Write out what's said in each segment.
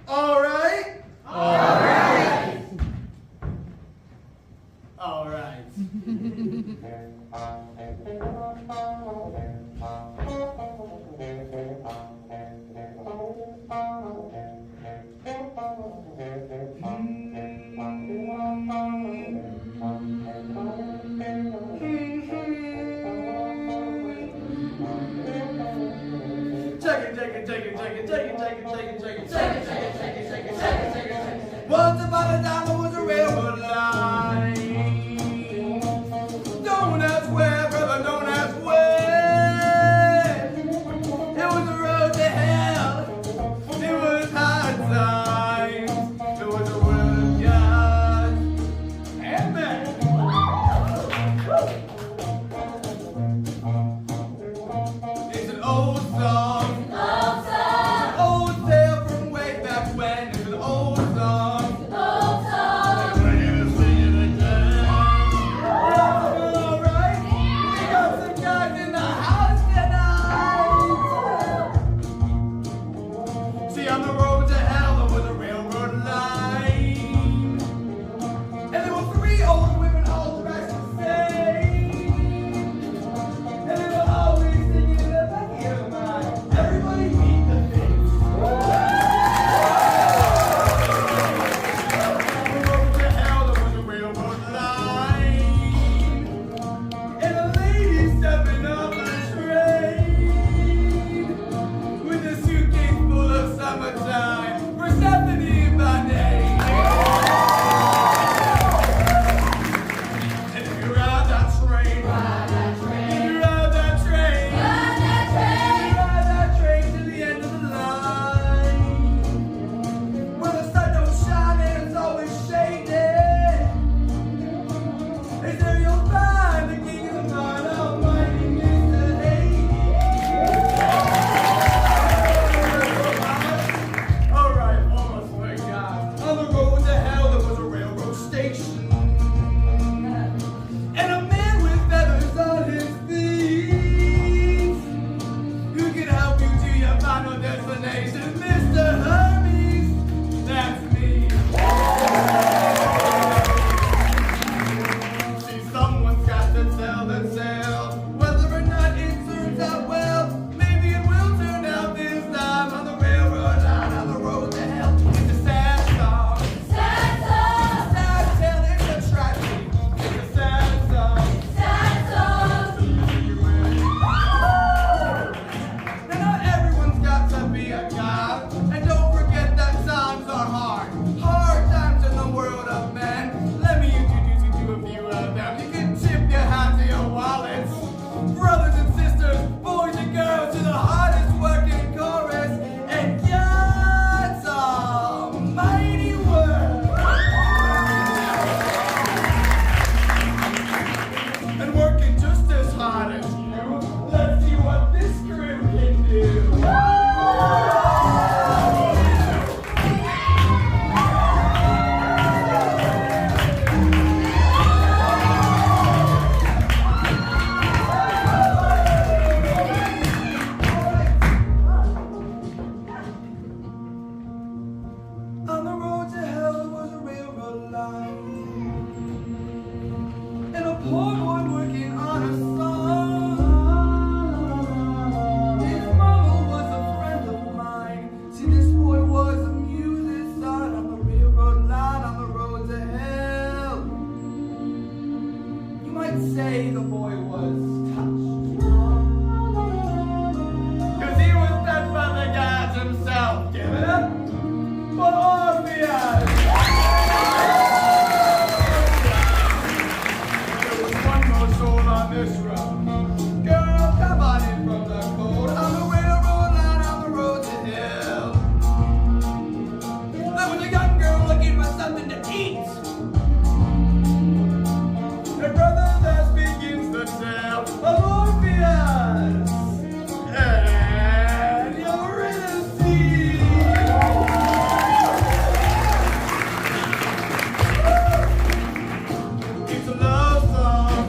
All right? All right. All right. Once upon a time there was a railroad line. Don't ask where, brother, don't ask where. It was a road to hell. It was hard times. It was a world of God and man. It's an old song. Old tale from way back when. It's an old song. And we're gonna sing it again. All right. We got some guys in the house tonight. See, on the road to hell there was a railroad line, and there were 3 old women all dressed the same, and they were always singing in the back of your mind. Everybody meet the face. On the road to hell there was a railroad line, and a lady stepping off the train with a suitcase full of summertime. Persephone by name. And if you ride that train, if you ride that train, you ride that train to the end of the line. Where the sun don't shine and it's always shady. Is there you'll find the king of the night, almighty Mr. All right, almost forgot. On the road to hell there was a railroad station, and a man with feathers on his feet who could help you to your final destination, Mr. Hermes. That's me. See, someone's got to tell the tale, whether or not it turns out well. Maybe it will turn out this time. On the railroad line, on the road to hell. It's a sad song. Sad tale, it's a tragedy. It's a sad song. Now not everyone's got to be a god. And don't forget that times are hard. Hard times in the world of men. Let me introduce you to a few of them. You can tip your hat to your wallets. Brothers and sisters, boys and girls, to the hardest working chorus. And God's almighty word. And working just as hard as you. Let's see what this crew can do. On the road to hell there was a railroad line, and a poor boy working on a song. His mama was a friend of mine. See, this boy was a musician on the railroad line, on the road to hell. You might say the boy was touched, 'cause he was touched by the gods himself. Give it up for Orpheus. There was one more soul on this road. Girl, come on in from the cold. On the railroad line, on the road to hell. There was a young girl looking for something to eat. And brother, that begins the tale of Orpheus and Eurydice. It's a love song.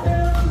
It's a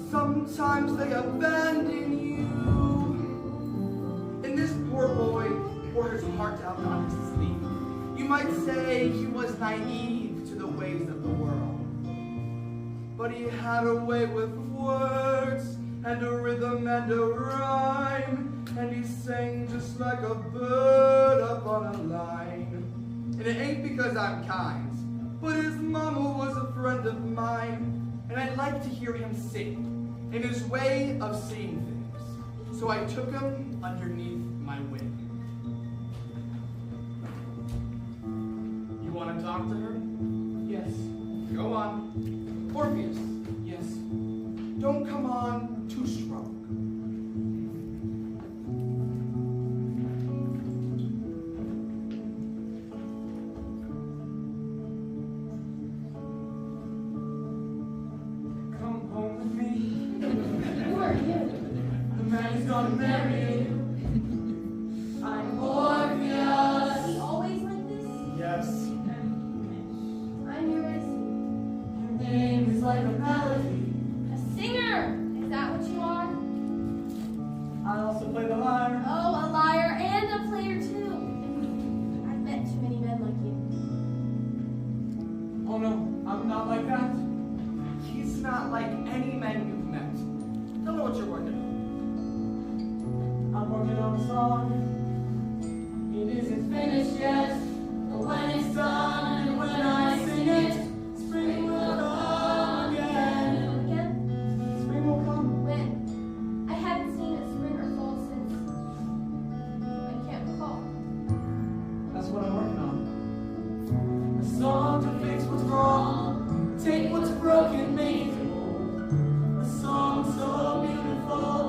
Sometimes they abandon you. And this poor boy poured his heart out on his sleeve. You might say he was naive to the ways of the world. But he had a way with words, and a rhythm and a rhyme, and he sang just like a bird up on a line. And it ain't because I'm kind, but his mama was a friend of mine, and I'd like to hear him sing in his way of seeing things. So I took him underneath my wing. You want to talk to her? Yes. Go on. Orpheus. Yes. Don't come on too strong. Come home with me. Who are you? The man who's gonna marry you. I'm Orpheus. Is he always like this? Yes. I'm Eurydice. Your name is like a melody. A singer! Is that what you are? I also play the lyre. Oh, a liar and a player too. I've met too many men like you. Oh no, I'm not like that. He's not like any man you've met. Tell me what you're working on. I'm working on a song. It isn't finished yet, but when it's done and when I sing it, spring will come again. Again? Spring will come. When? I haven't seen a spring or fall since. I can't recall. That's what I'm working on. A song to fix what's wrong, take what's broken, make it whole. A song so beautiful,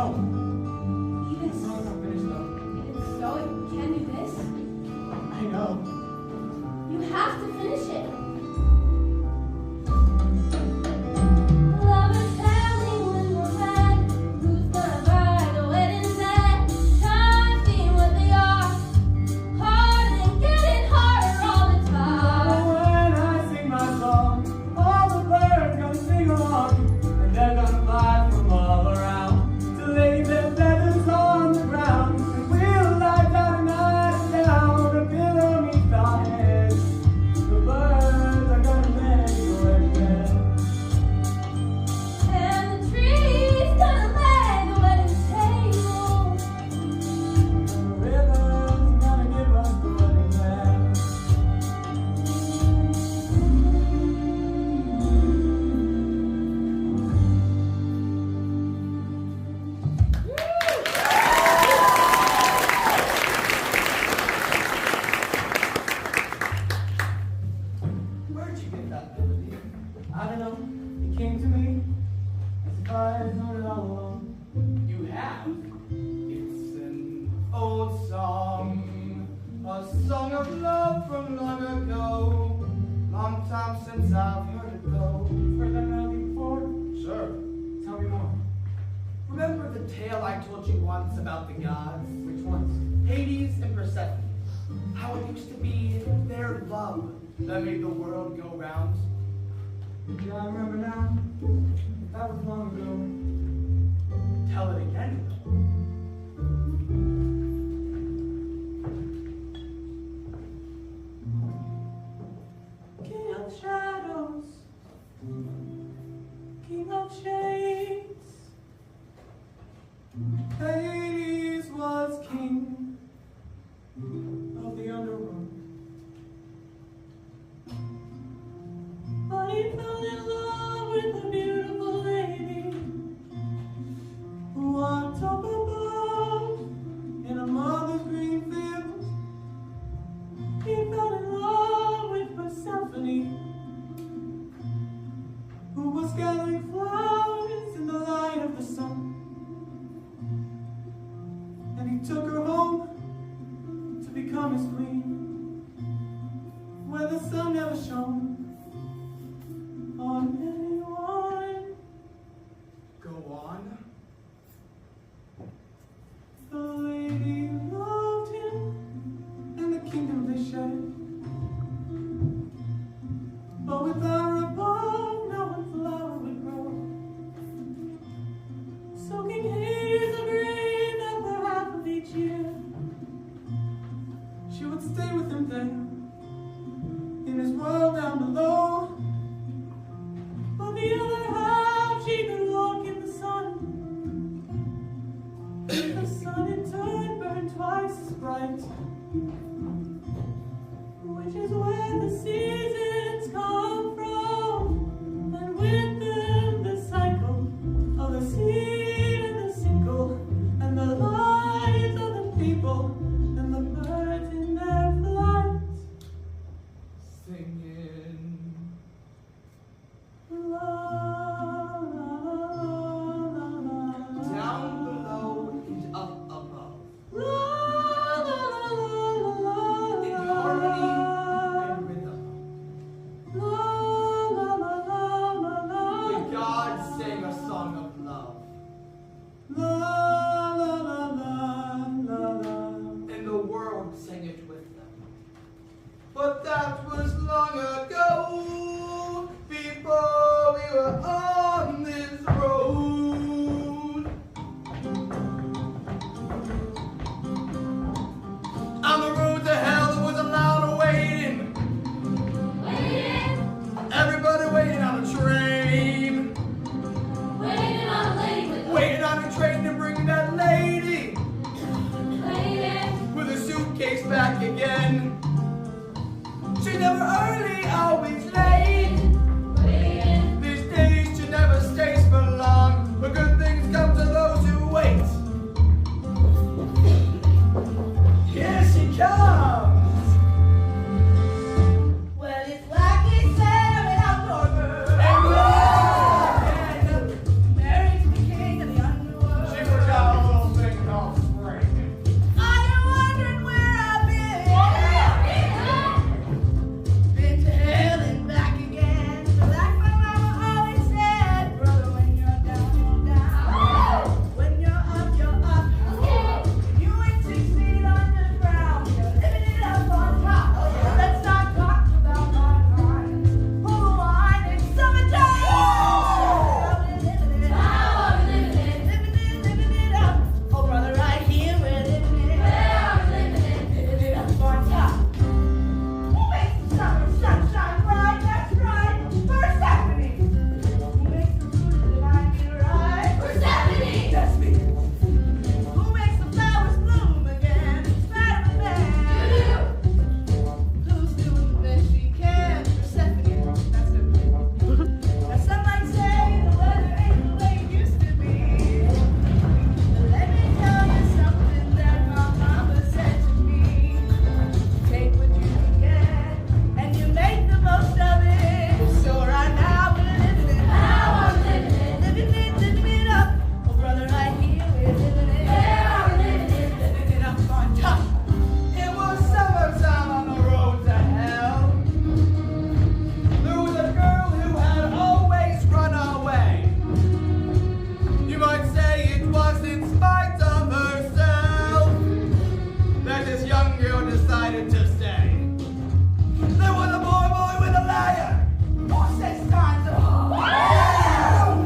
No. Even The song's not finished though. even so, you can do this. I know. You have to finish it. Lovers telling when we're mad, who's gonna buy the wedding bed? Trying to be what they are, hard and getting harder all the time. When I sing my song, all the birds gonna sing along, and they're gonna fly from all around to lay their feathers on the ground, and we'll lie down and lie down, a pillow neath our heads. The birds are gonna make a wedding bed. And the tree's gonna lay the wedding table. The river's gonna give us the wedding bed. Where'd you get that melody? I don't know, it came to me as if I had known it all along. You have. It's an old song, a song of love from long ago. Long time since I've heard it though. You've heard that melody before? Sure. Tell me more. Remember the tale I told you once about the gods? Which ones? Hades and Persephone. How it used to be their love that made the world go round. Yeah, I remember now. That was long ago. Tell it again. King of shadows, king of shades. Hades was king of the underworld. But he fell in love with a beautiful lady who walked up above in a mother's green field. He fell in love with Persephone, who was gathering flowers in the light of the sun. And he took her home to become his queen, where the sun never shone on anyone. Go on. The lady loved him, and the kingdom they shared. But without her above, not one flower would grow. So King Hades agreed that for half of each year, she would stay with him there, in his world down below. But the other half, she could walk in the sun. The sun in turn burned twice as bright, which is where the seasons come from, and with them the cycle of the seed and the sickle, and the lives of the people and the birds in their flight, Singing. la la la la la, Down below and up above. la la la la. Living it up on top. It was summertime on the road to hell. There was a girl who had always run away. You might say it was in spite of herself that this young girl decided to stay. There was a boy with a liar who 6 times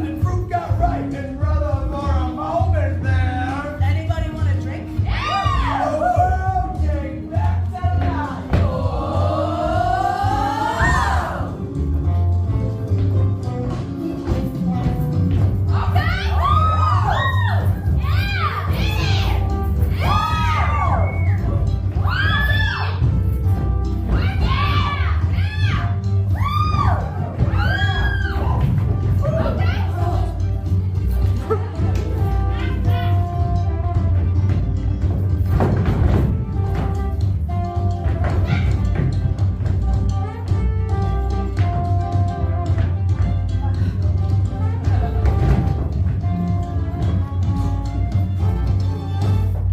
and fruit got ripe and brother for a moment there. Anybody want a drink? The world came back to life.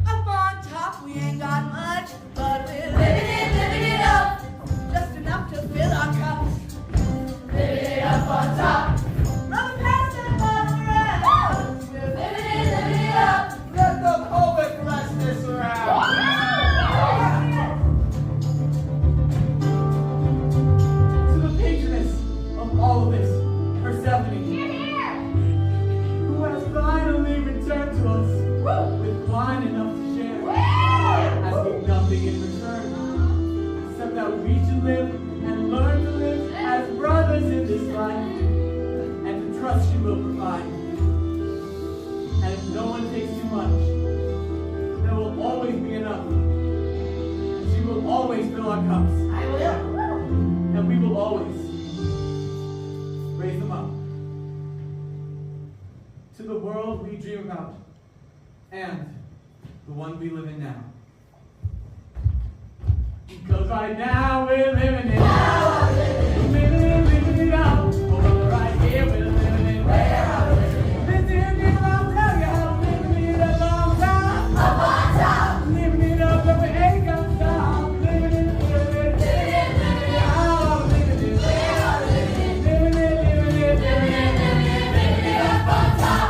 Up on top, we ain't got much, but we're living it up. Just enough to fill our cups. Living it up on top. Brother, pass that bottle around. We're living it up. Let the poet bless this round. To the patroness of all of this, Persephone, who has finally returned to us with wine enough to share, asking nothing in return, except that we should live and learn to live as brothers in this life, and to trust she will provide. And if no one takes too much, there will always be enough, and she will always fill our cups, I will. and we will always raise them up to the world we dream about and the one we live in now. Because right now we're living it out. Living it out. Oh, right here we're living it out. Listen, if I'll tell you how I'm living it a long time. Up on top. Living it up and we ain't gonna stop. Living it out. Living it out. Living it up on top.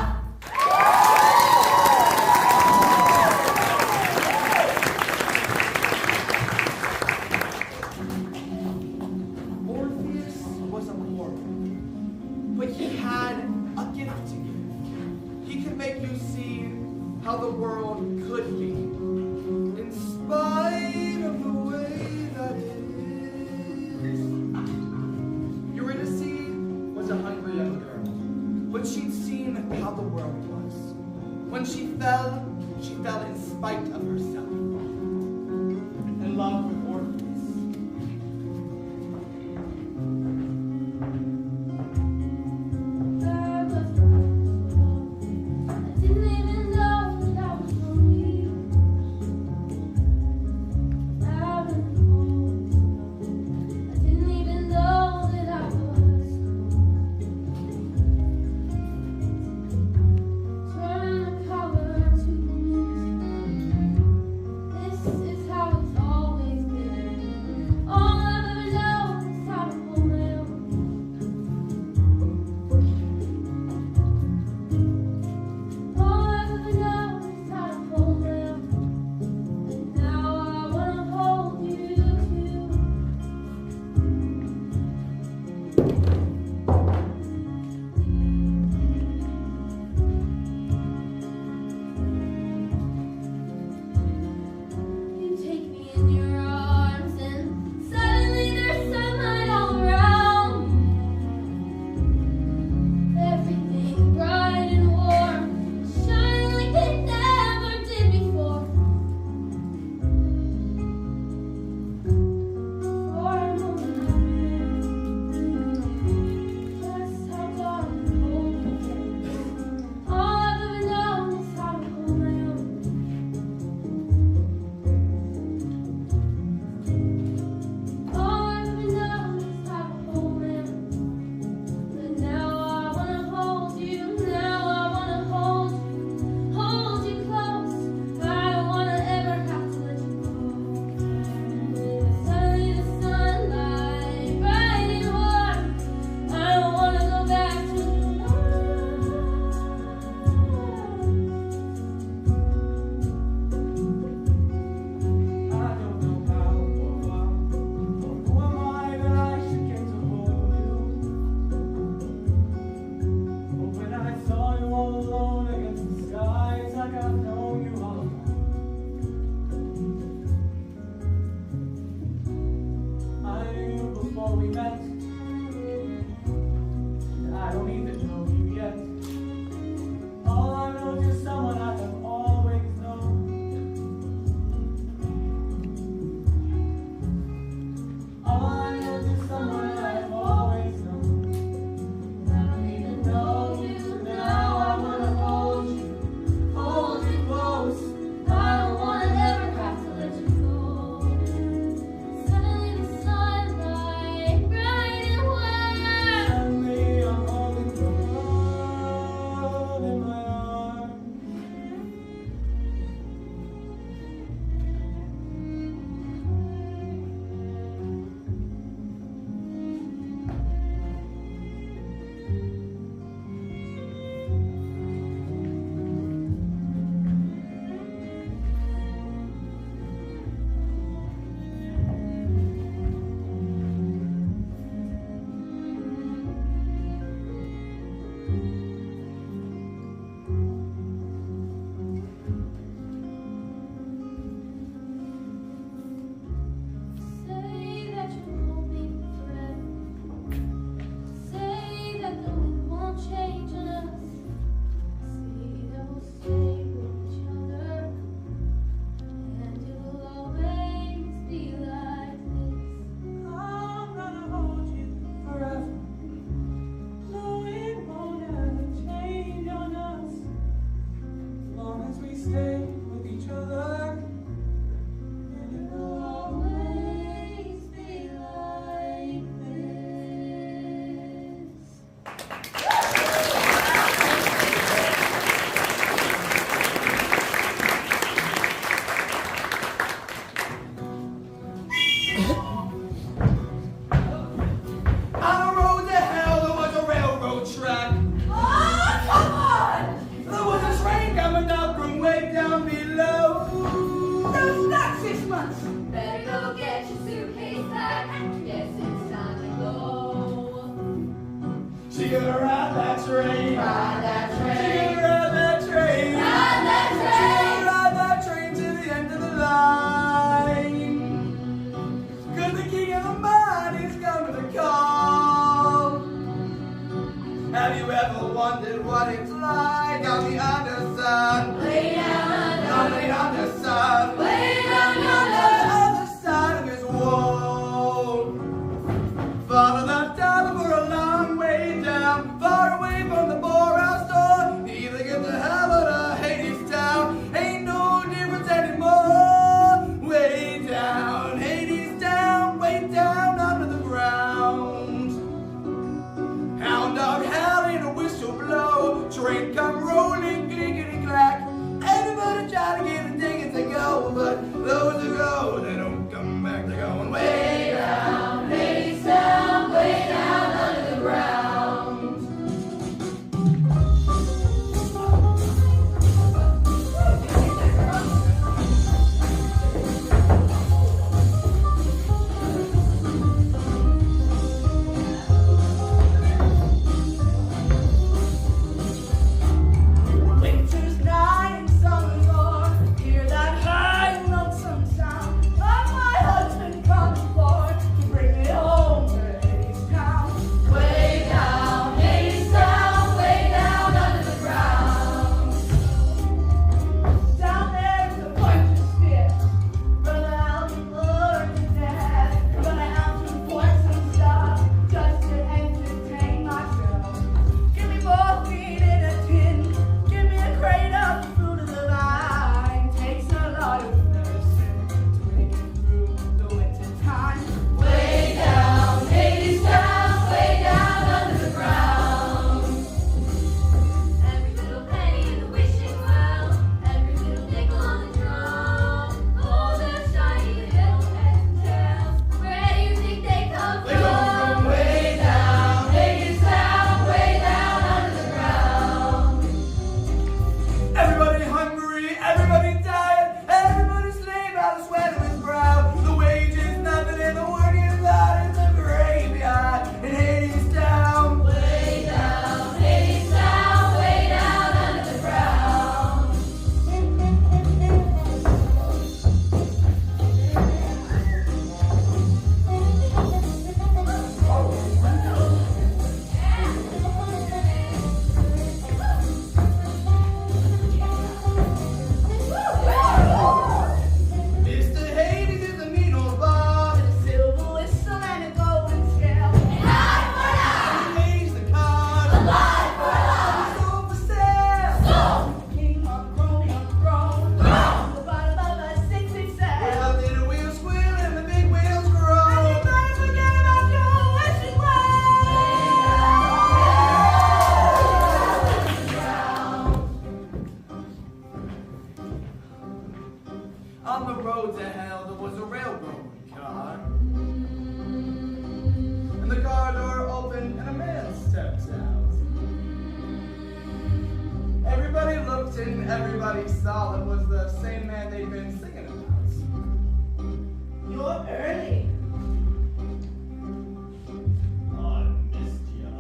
Orpheus was a mortal, but he had a gift to give. He could make you see how the world could be, in spite of the way that it is. Eurydice was a hungry young girl, but she'd seen how the world was. When she fell in spite of herself, and love for Orpheus. This is how it's always we stay with each other. And it will always be like this. On the road to hell, there was a railroad track. Oh, come on! There was a train coming up from way down below. That's not 6 months. Better go get your suitcase back. Guess it's time to go. She gonna ride that train. Ride that She train. gonna ride that train. Ride that She train. gonna ride that train to the end of the line. 'Cause the king of the mind is coming to call. Have you ever wondered what it's like on the underside? Way down On under. the underside. Way down On under. the other side of his wall. Follow that diver for a long way down, far away from the poorhouse door. Either get to hell or to Hadestown. Ain't no difference anymore. Way down, Hadestown, way down under the ground. Hound dog howling, a whistle blow. Train come rolling, clickety clack. Everybody try to get a ticket to go, but those who go, they don't come back. They're going way down. Hadestown, way down under the ground. Winter's night and summer's o'er. Hear that high and lonesome sound of my husband coming forth to bring me home to Hadestown. Way down, Hadestown, way down under the ground. Down there's a pointer's spear. Brother Alvin learned his dad. Gonna have some forks and stuff just to entertain myself. Give me both feet in a tin. Give me a crate of fruit of the vine. Takes a lot of nursing to make it through the winter time. Way down, Hadestown, way down under the ground. Every little penny in the wishing well, every little nickel on the drum. Oh, those shiny little heads and tails, where do you think they come They come from? from way down. Hadestown, way down under the ground. Everybody hungry, everybody tired, everybody slave out of sweat of his brow. The wage is nothing and the work is not in the graveyard in Hadestown. Way down, Hadestown, way down under the ground. Mr. Hades is a mean old boss. A silver whistle and a golden scale. An eye for an eye, He pays the cost. a lie for a lie. Sold for sale. Sold. King on the throne. The bottom of a 667. Well, did the wheels squeal and the big wheels grow? Everybody forget about your wishing On the road to hell, there was a railroad car. And the car door opened and a man steps out. Everybody looked and everybody saw it was the same man they'd been singing about. You're early. I missed ya.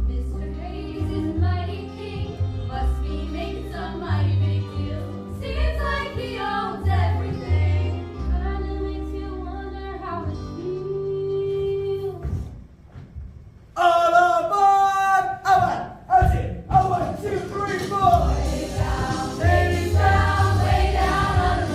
Mr. Hades is a mighty king, must be making some mighty big deal. Seems like he owns everything. Kinda makes you wonder how it feels. All aboard! Oh, 1, 2, 3, 4! Way down, Hadestown, way down under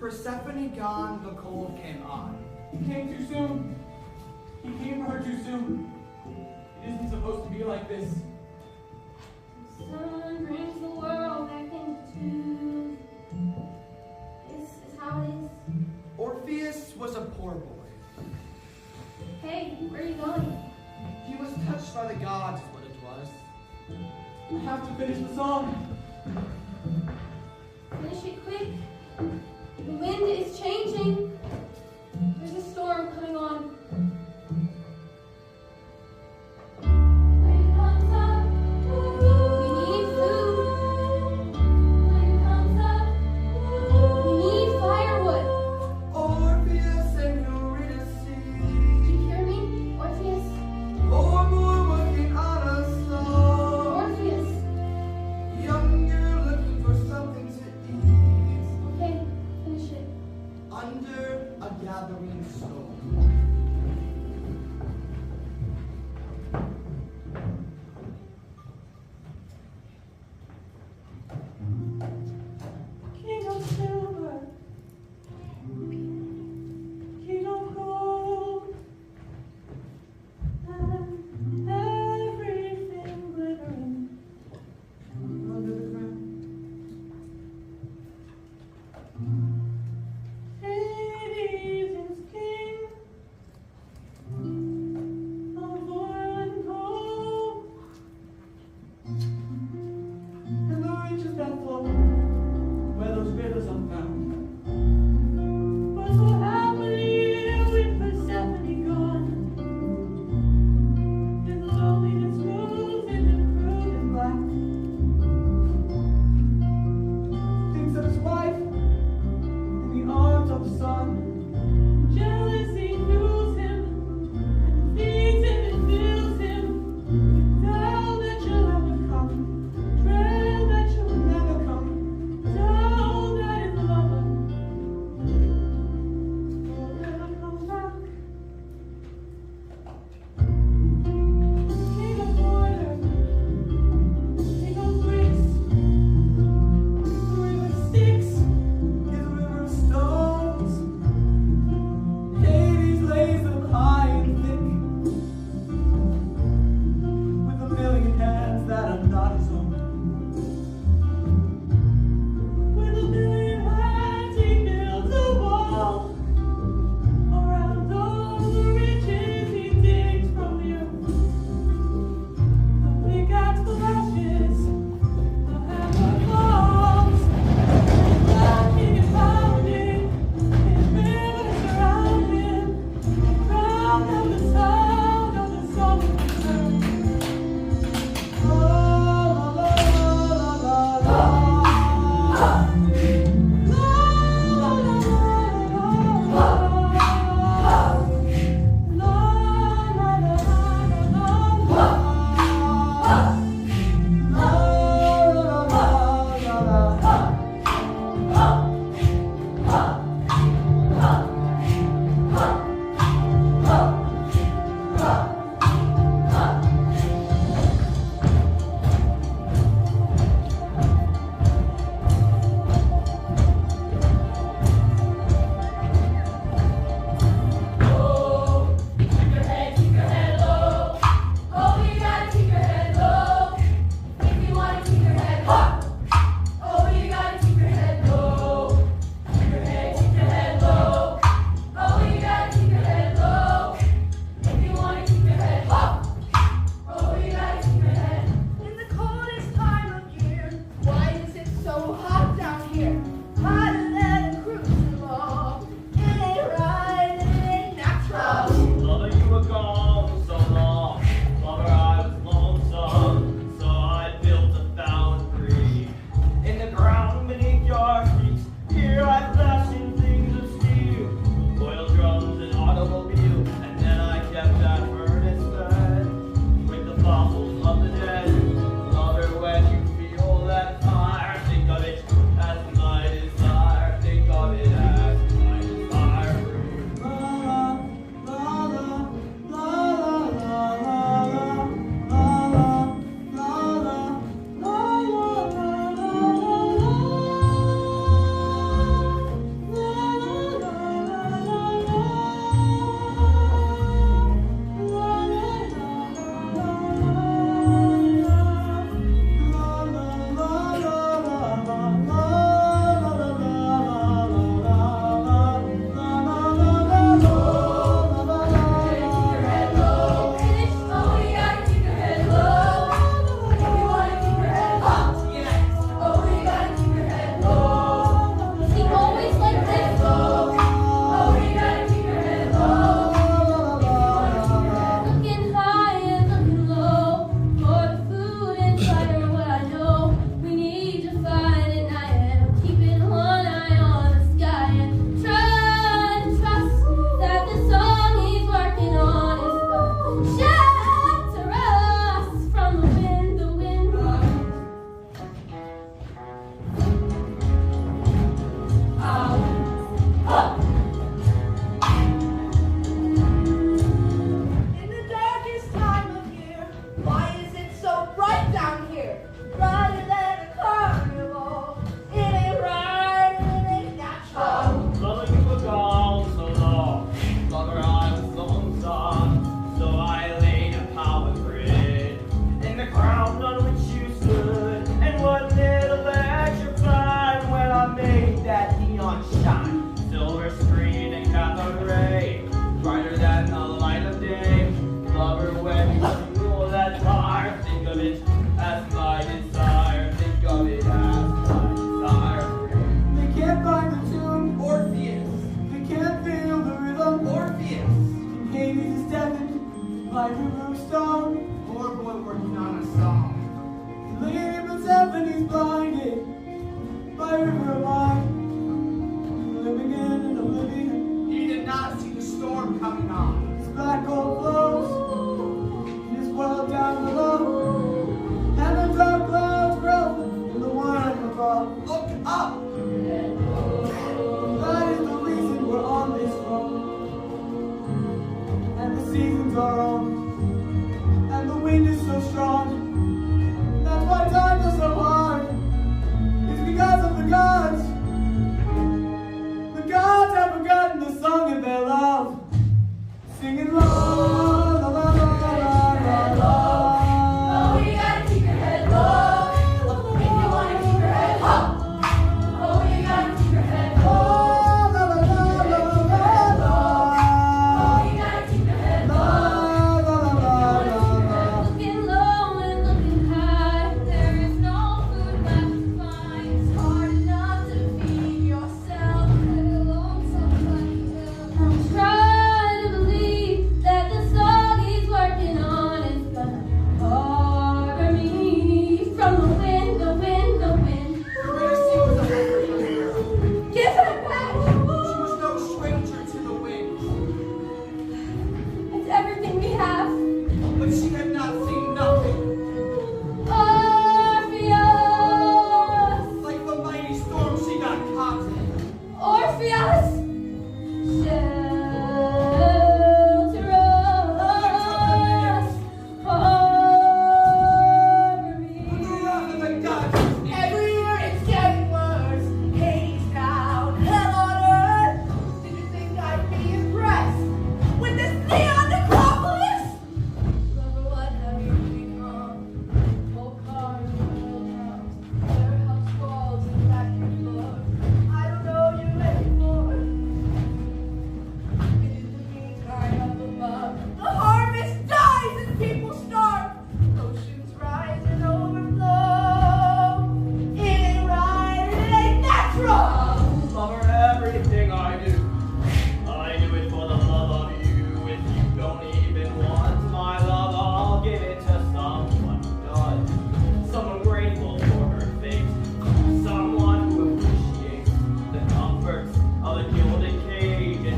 Persephone gone, the cold came on. He came too soon. He came for her too soon. It isn't supposed to be like this. The sun brings the world back into. This is how it is. Orpheus was a poor boy. Hey, where are you going? He was touched by the gods, is what it was. I have to finish the song. Finish it quick. The wind is changing. There's a storm coming on. Rain comes up. We need food. Rain comes up. We need firewood. Orpheus and Eurydice. Do you hear me, Orpheus? More working on a song. Orpheus. Young girl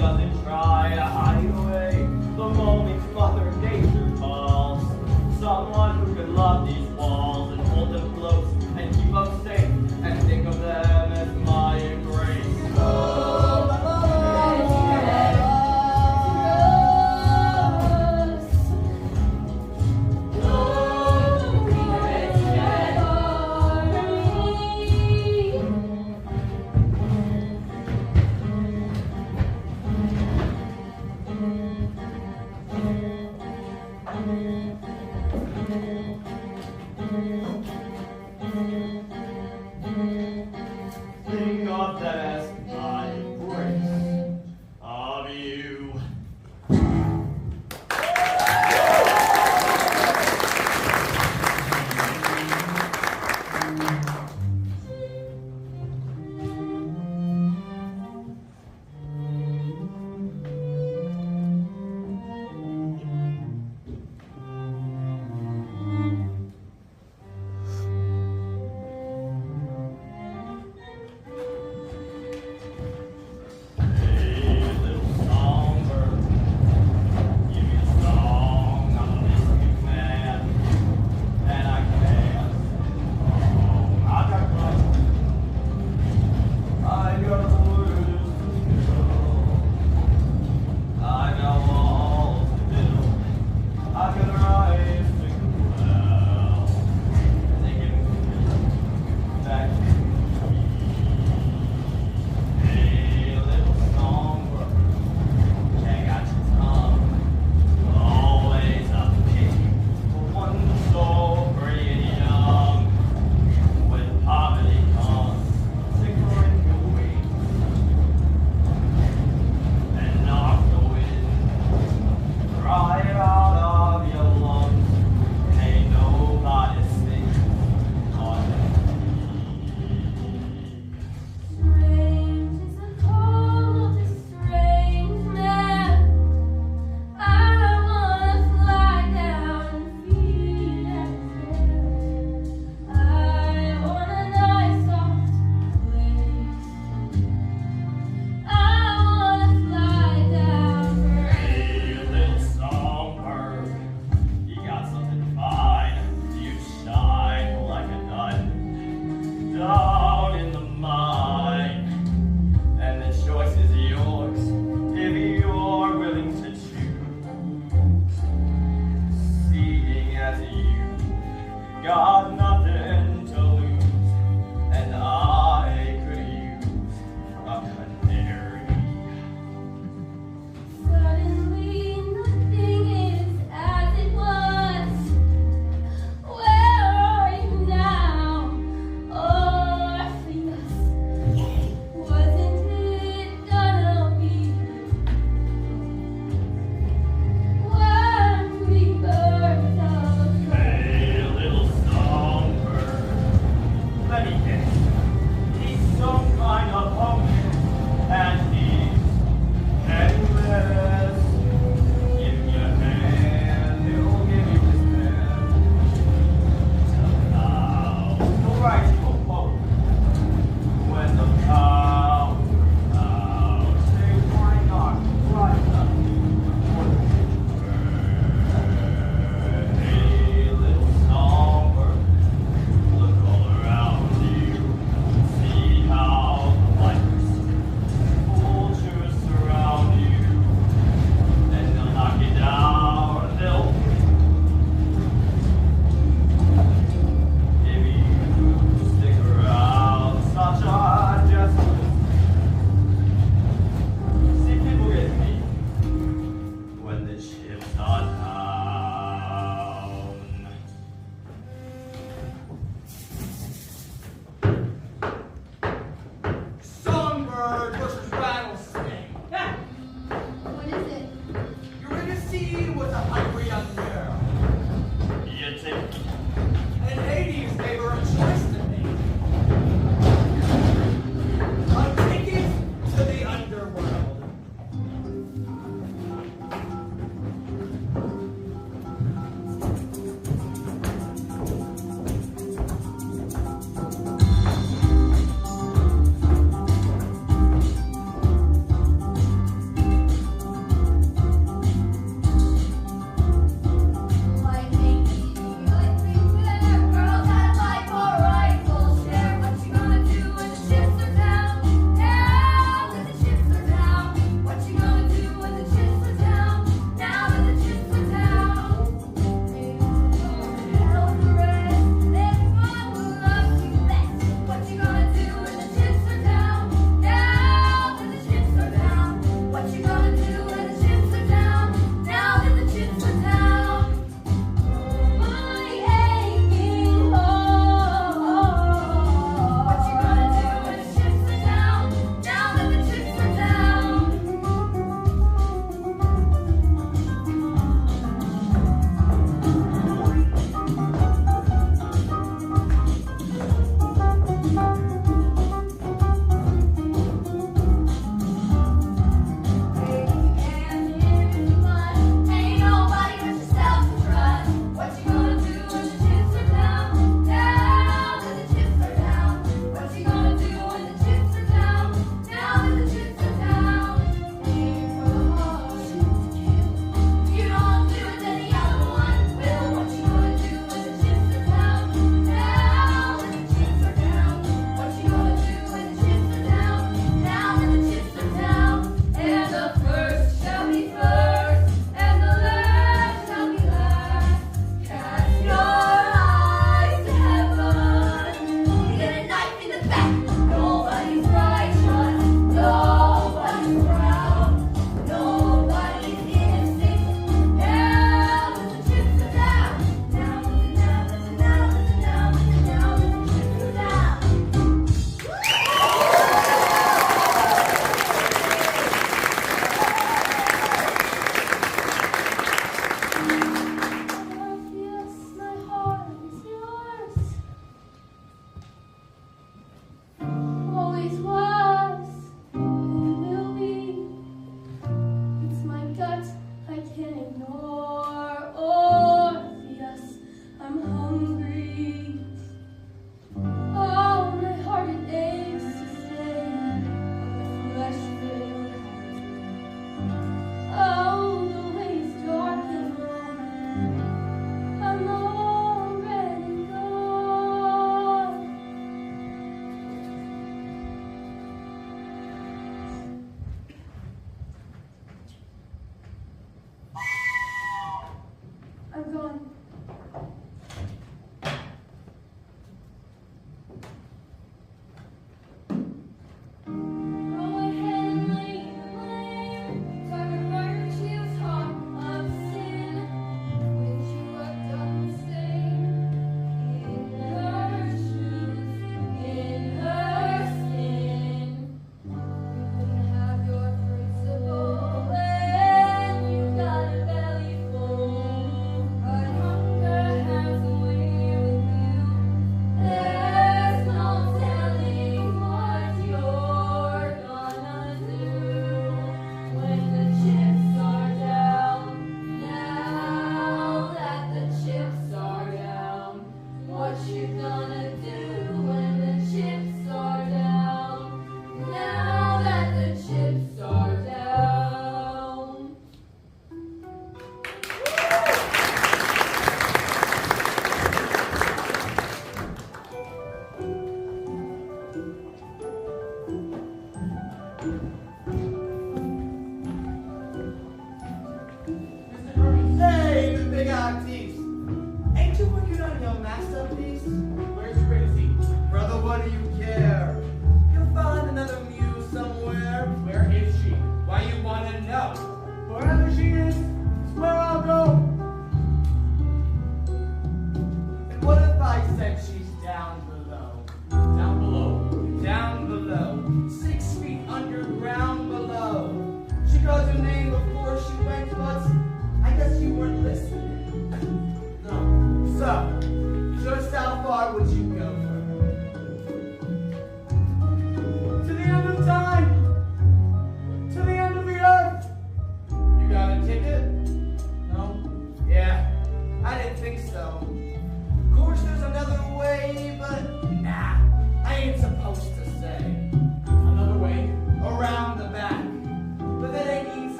doesn't try to hide away the moment Mother Nature calls. Someone who could love these walls and hold them close and keep them safe and think of them as my embrace.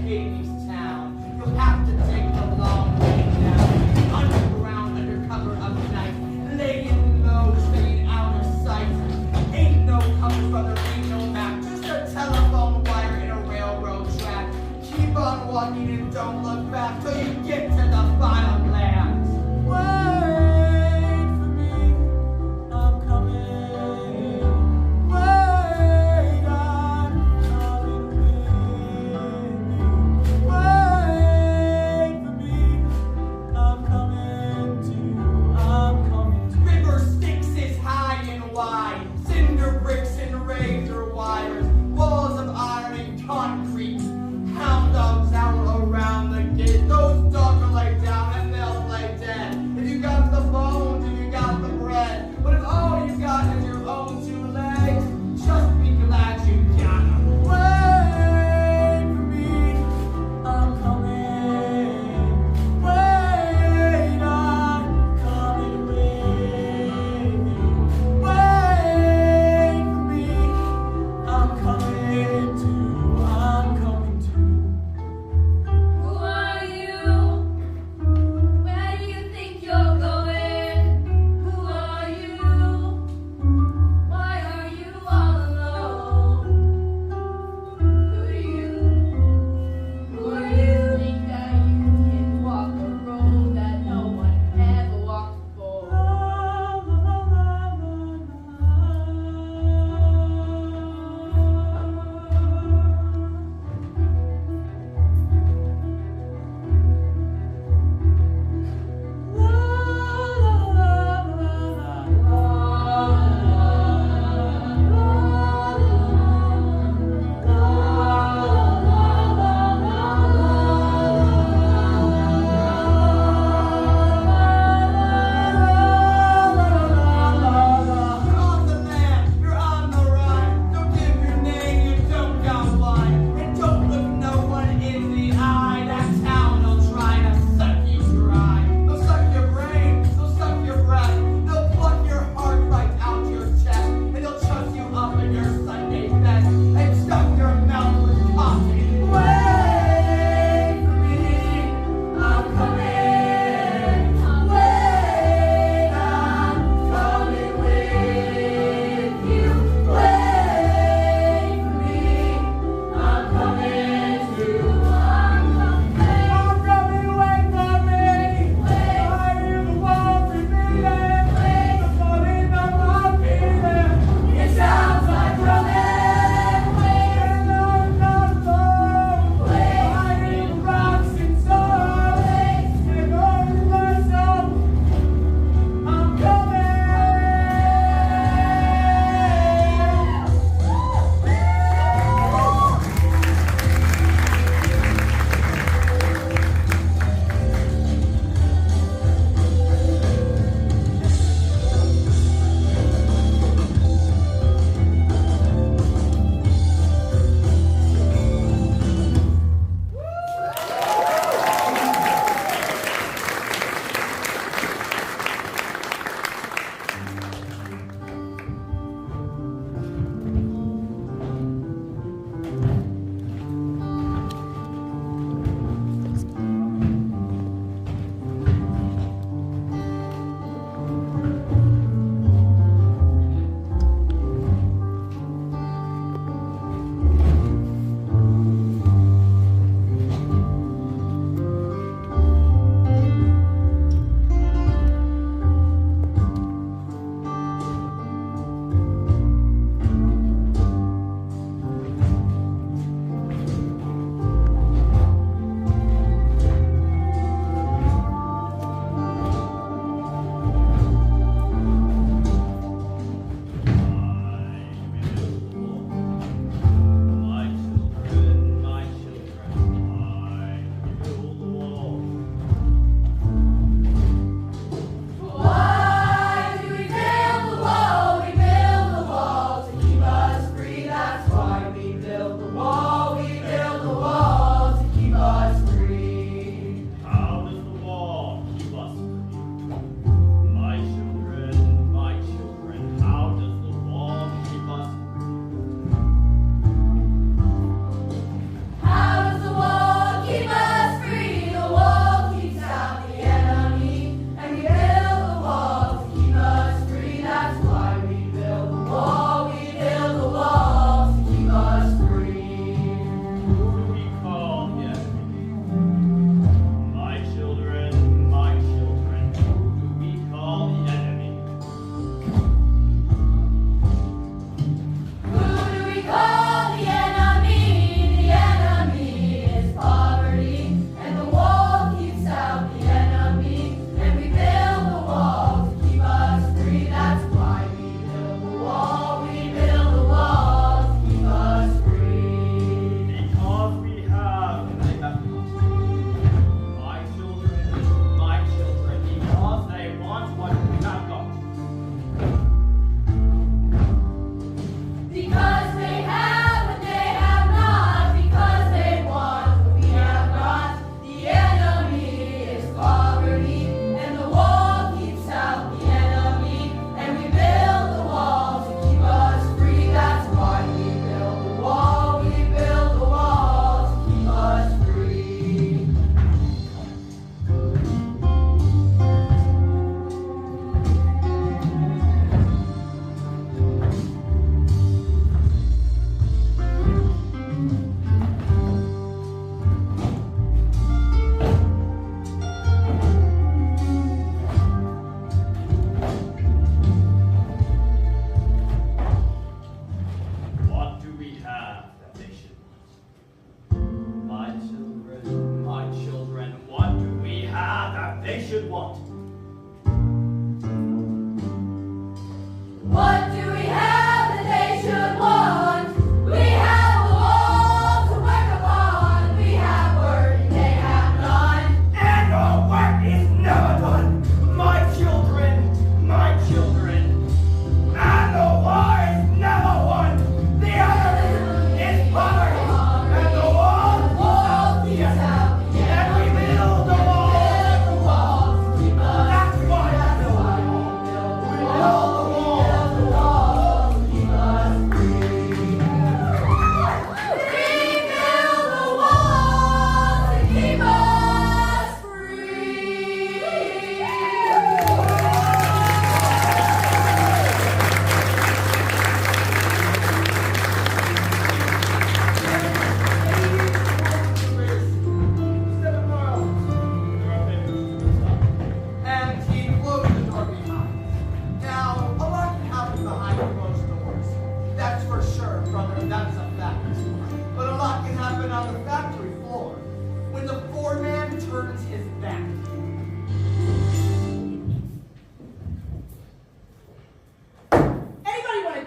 Hadestown. You'll have to take the long way down, underground, under cover of night, laying low, staying out of sight. Ain't no compass, brother, ain't no map, just a telephone wire in a railroad track. Keep on walking and don't look back till you get to the final land. Wait for me, I'm coming. Wait, I'm coming with you. Wait for me, I'm coming too. I'm coming too. River Styx is high and wide, cinder bricks and razor wires, walls of iron and concrete, hound dogs out around the gate. Those dogs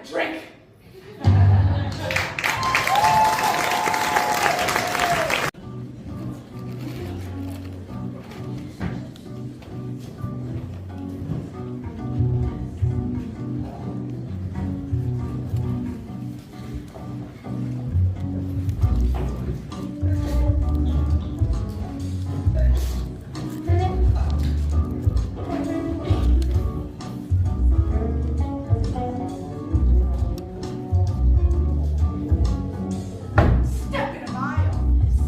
drink. Step into my office.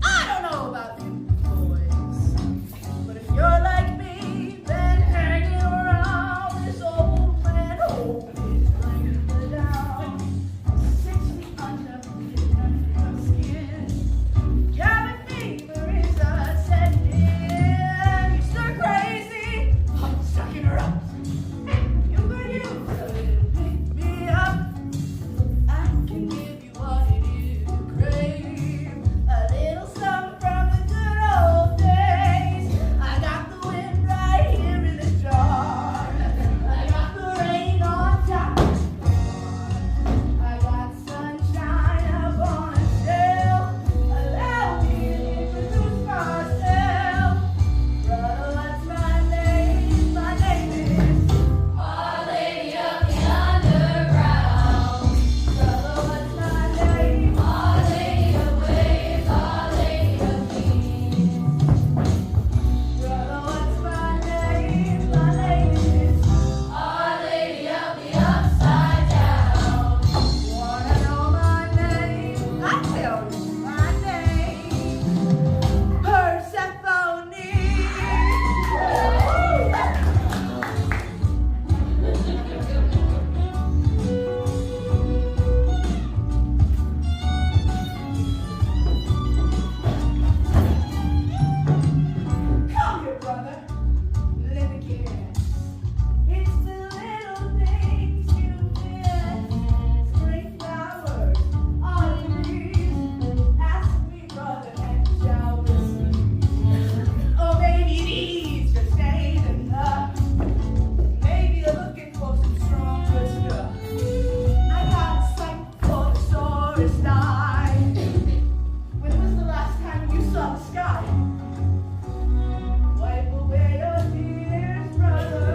I don't know about you boys, but if you're like me, then hanging around this old man hope is bringing you down. 6 feet under your skin. Cabin fever is ascending. You stir crazy, I'm sucking her up. You could use a little pick me up. I can give you what it is you crave. A little something from the good old days. I got the wind right here in this jar. I got the rain on top of the bar. I got sunshine up on a shelf. Allow me to introduce myself. Brother, what's my name? My name is Our Lady of the Underground. Brother, what's my name? Our Lady of Waves, Our Lady of Peace. Brother, what's my name? My name is Our Lady of the Upside Down. Wanna know my name? I tell you my name. Persephone. Come here, brother. Live again. It's the little things you miss. Spring flowers, autumn breeze. Ask me, brother, and you shall receive. Oh, maybe these just ain't enough. Maybe you're looking for some stronger stuff. I got a sight for the sorest eye. When was the last time you saw the sky? Wipe away your tears, brother.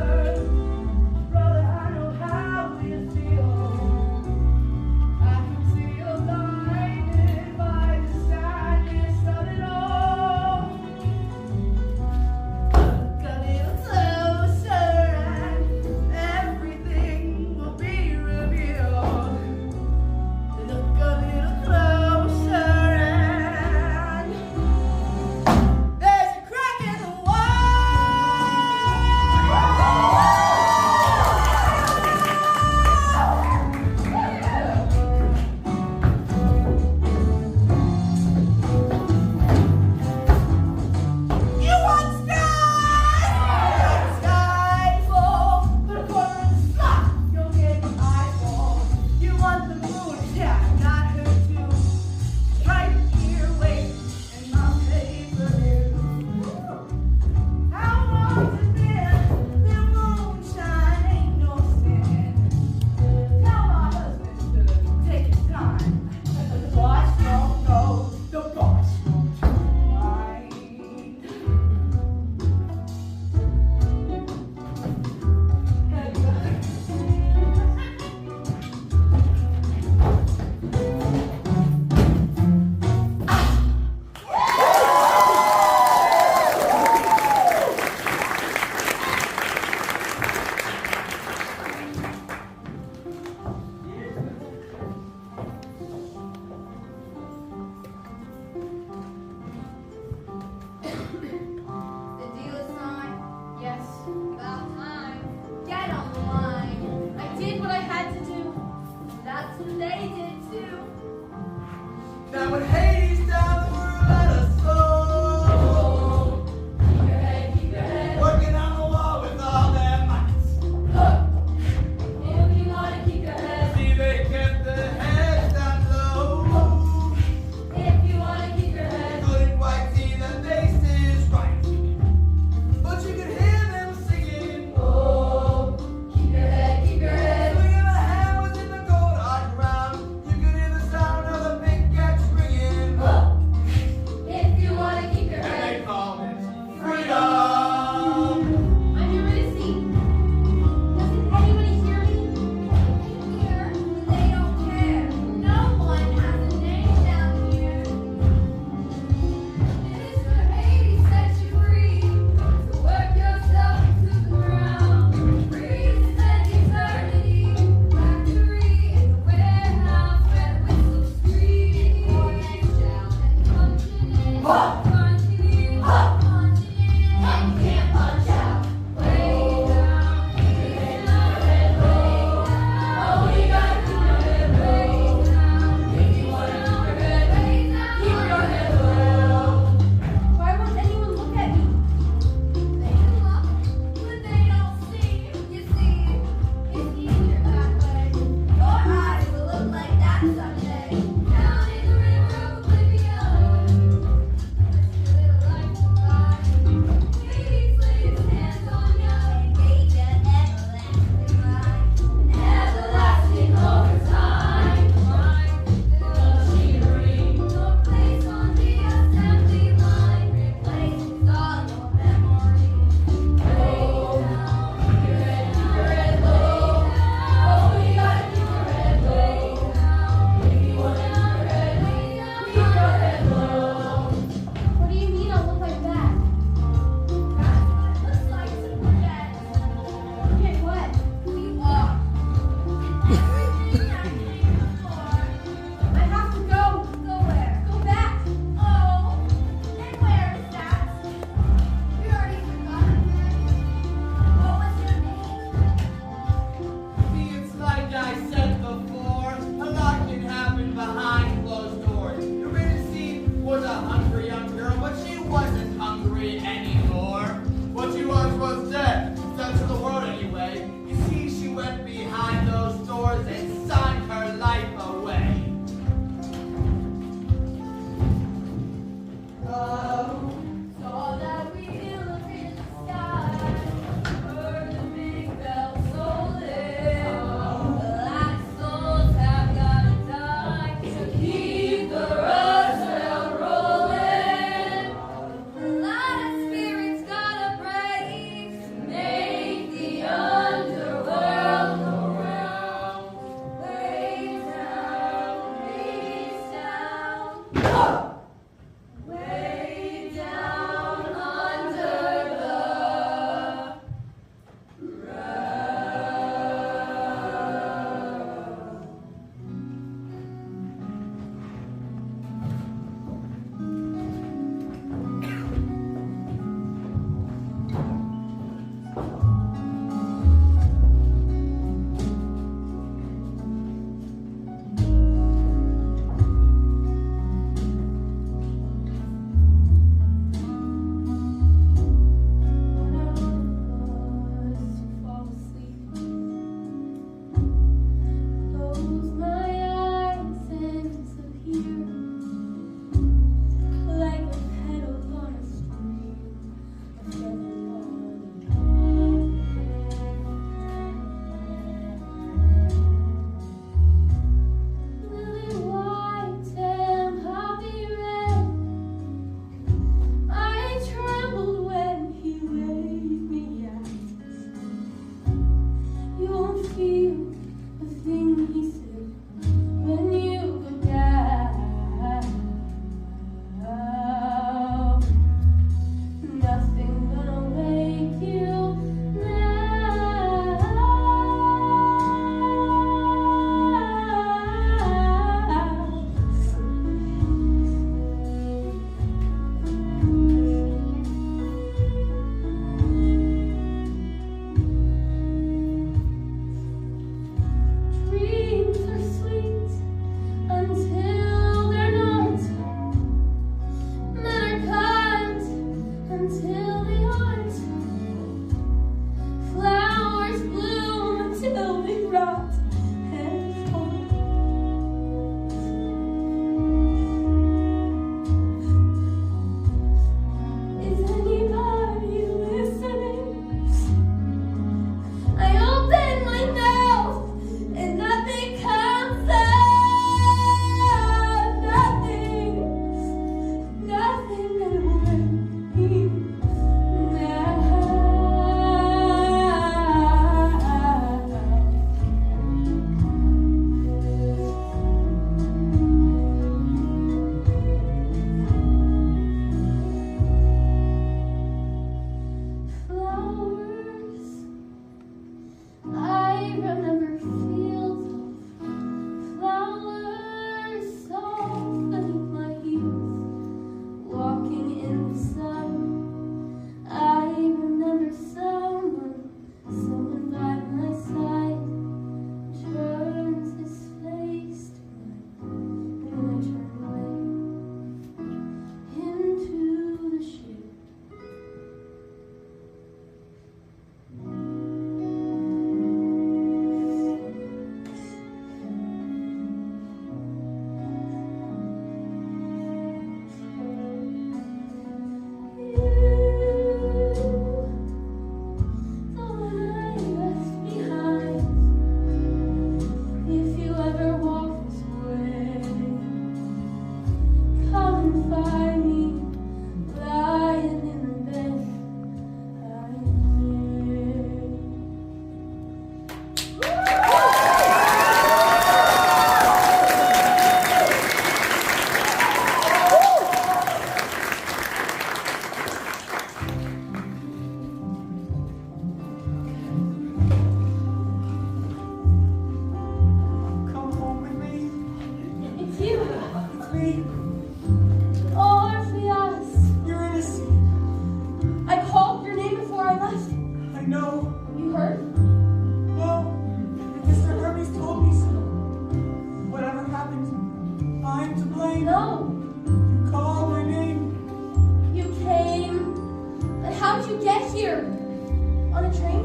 train?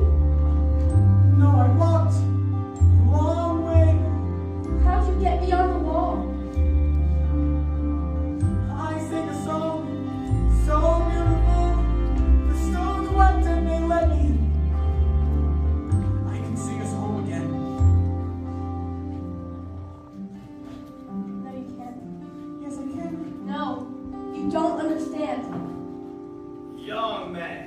No, I walked a long way. How'd you get beyond the wall? I sang a song, so beautiful. The stones wept and they let me in. I can sing us home again. No, you can't. Yes, I can. No, you don't understand. Young man.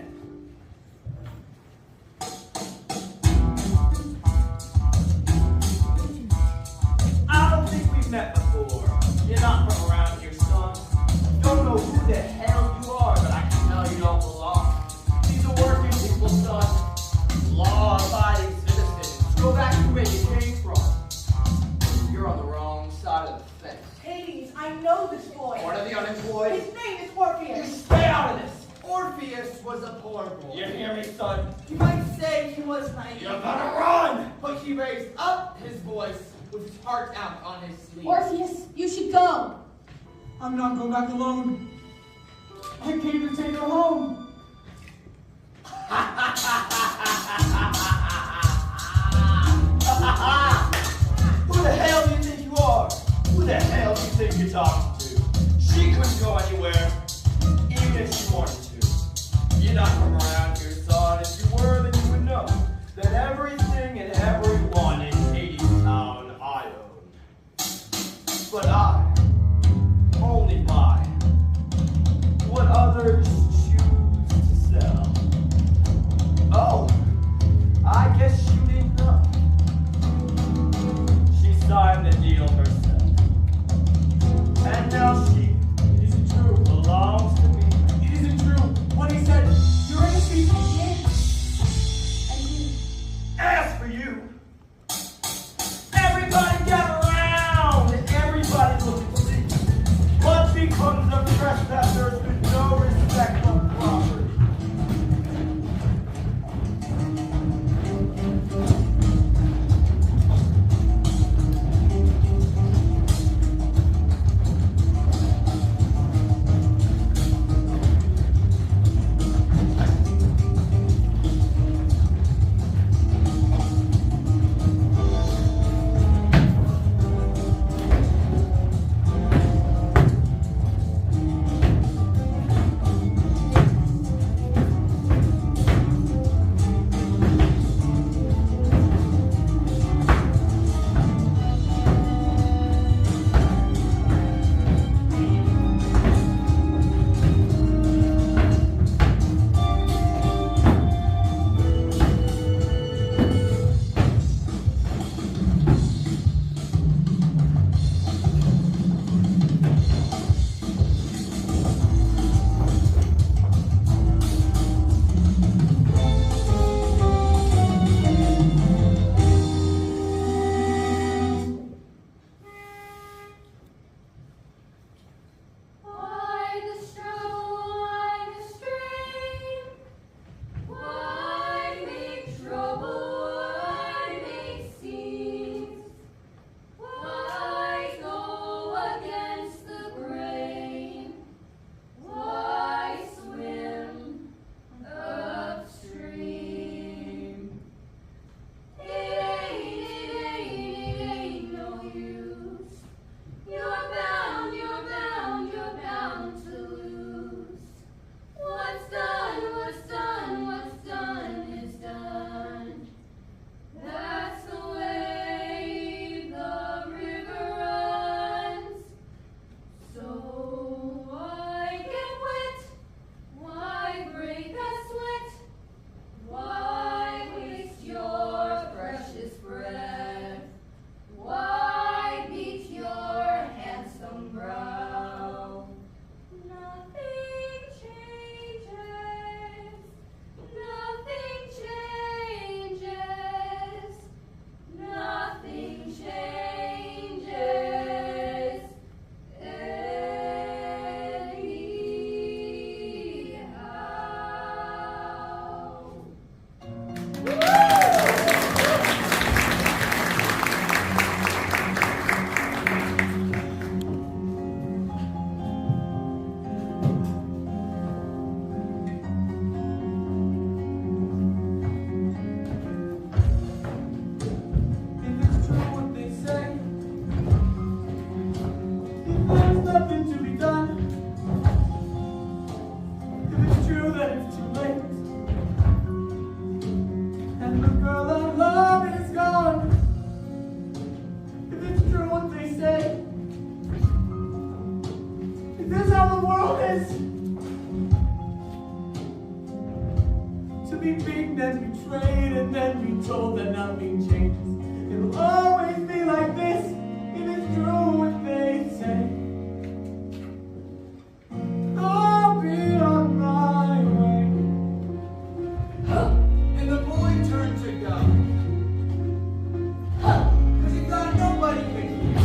I don't think we've met before. You're not from around here, son. Don't know who the hell you are, but I can tell you don't belong. These are working people, son. Law-abiding citizens. Go back to where you came from. You're on the wrong side of the fence. Hades, I know this boy. One of the unemployed. His name is You Orpheus. stay out of this. Orpheus was a poor boy. You hear me, son? You might say he was naive. You're gonna run! But he raised up his voice with his heart out on his sleeve. Orpheus, you should go. I'm not going back alone. I came to take her home. Who the hell do you think you are? Who the hell do you think you're talking to? She couldn't go anywhere, even if she wanted to. You're not from around here, son. If you were, then you would know that everything and everyone in Hadestown I own. But I only buy what others choose to sell. and the girl I love is gone. If it's true what they say, is this how the world is? To be beaten and betrayed and then be told that nothing changes. It'll always be like this if it's true what they say. I'll be on my way. And the boy turned to God. 'Cause he thought nobody could hear.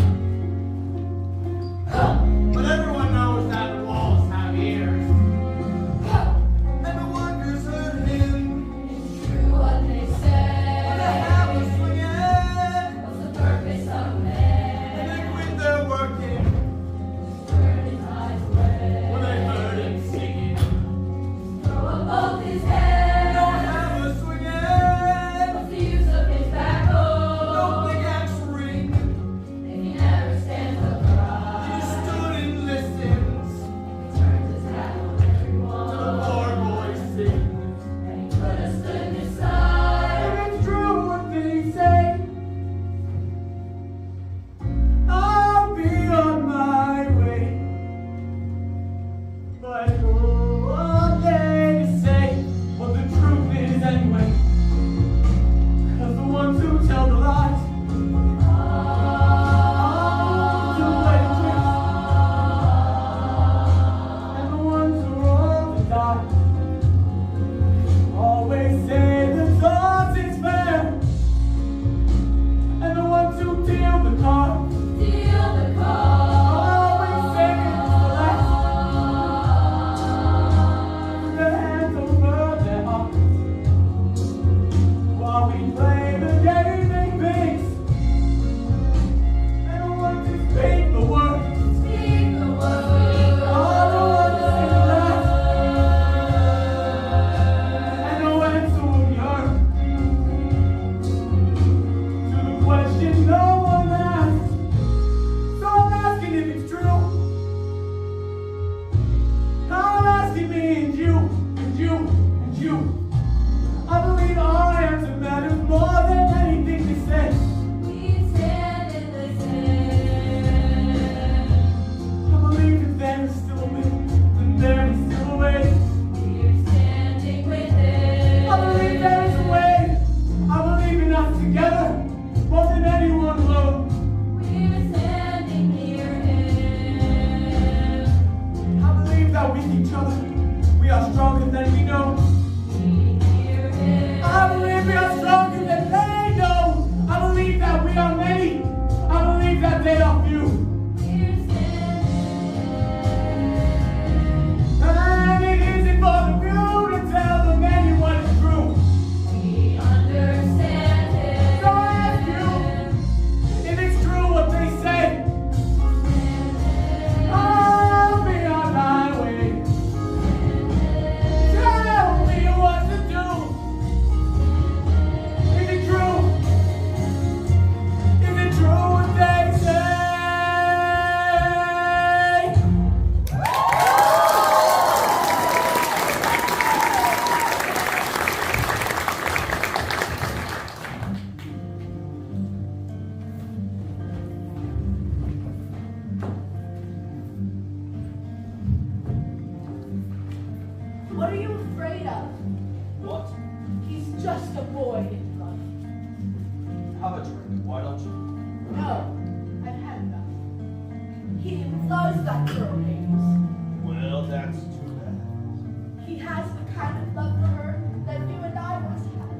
But everyone knows that walls have ears. And the workers heard him. It's true what they When the say. hammer swinging. What's the purpose of man? And they quit their working. Turn his eyes away. When they heard him singing. Throw up both his hands. No hammer swinging. What's the use of his backbone? No big axe ring. If he never stands up for He us, stood and listens he turns his hat on to the everyone. poor boy sing. And he put us to his side. If it's true what they say, I'll be on my way. But who are they to say what the truth is anyway? 'Cause the ones who tell the lies do play the tricks, and the ones who roll the dice always say the odds is fair, and the ones who deal the cards Deal the cause. always say it's the last. Put their hands over their hearts while we play the game they fix, and the ones who speak the word Speak the word. are the ones who say the last, and the ones who yearn to the question no one asks. So I'm asking if it's true. I'm asking me and you and you and you. I believe our answer matters more than anything they say. We stand and listen. I believe if there is still a will, then there is still a way. We're standing with it. I believe there is a way. I believe in us together more than anyone alone. We're standing near him. I believe that with each other we are stronger than we know. We hear him. I believe we are stronger than they know. I believe that we are many. I believe that they are few. We're standing. And it isn't for the few to tell the many what is true. We understand him. So I ask you, if it's true what they say, I'll be on my way. Tell me what to do. Is it true? Is it true what they say? What are you afraid of? What? He's just a boy in love. Have a drink, why don't you? No, I've had enough. He loves that girl, Hades. Well, that's too bad. He has the kind of love for her that you and I once had.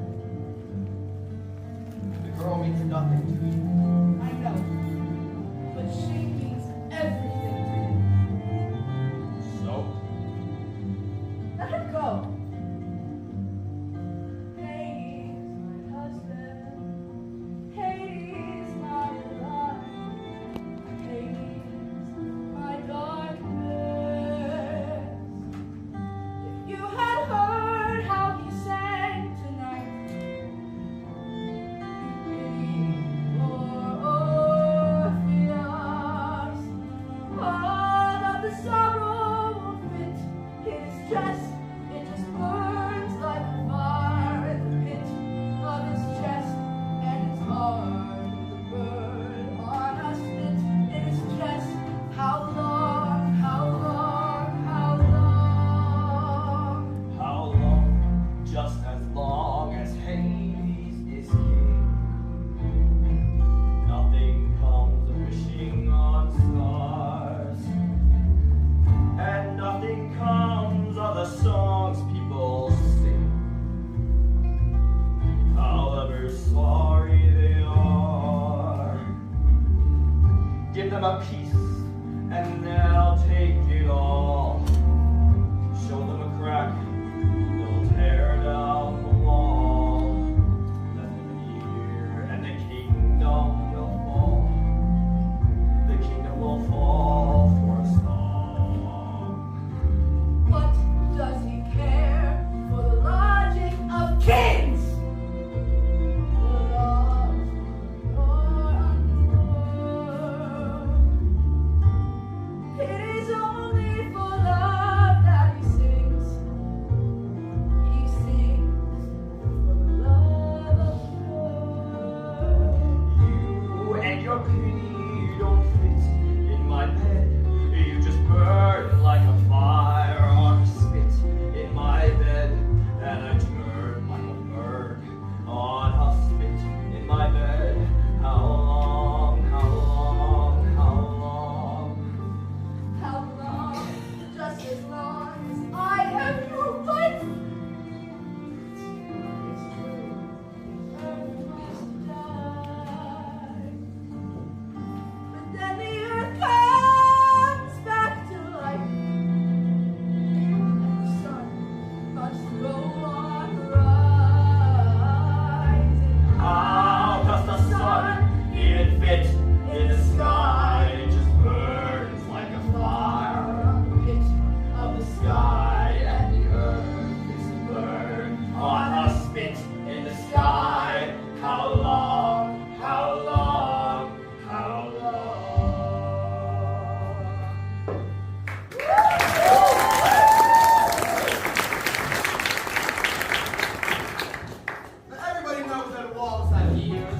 The girl means nothing to you. I know, but she means everything to him. So? Let her go. Hades, my husband. Hades, my life. Hades, my darkness. If you had heard how he sang tonight, you'd be them a piece, and they'll take it all. Show them a crack, they'll tear down the wall. Let them hear, and the kingdom will fall. The kingdom will fall for a song. What does he care for the logic of kings? The laws or unborn. It is only for love that he sings. He sings for the love of God. You and your pity don't fit in my bed. You just burn like a fire on a spit in my bed. And I turn like a bird on a spit in my bed. How long, how long, how long? How long? Just as long as I am your wife. It's true, earth must die. But then the earth comes back to life. And the sun must go on rising. How does the sun even fit in the sky? It just burns like a fire on the pit of the sky, and the earth is burned on a spit in the sky. How long, how long, how long? Everybody knows that walls have ears.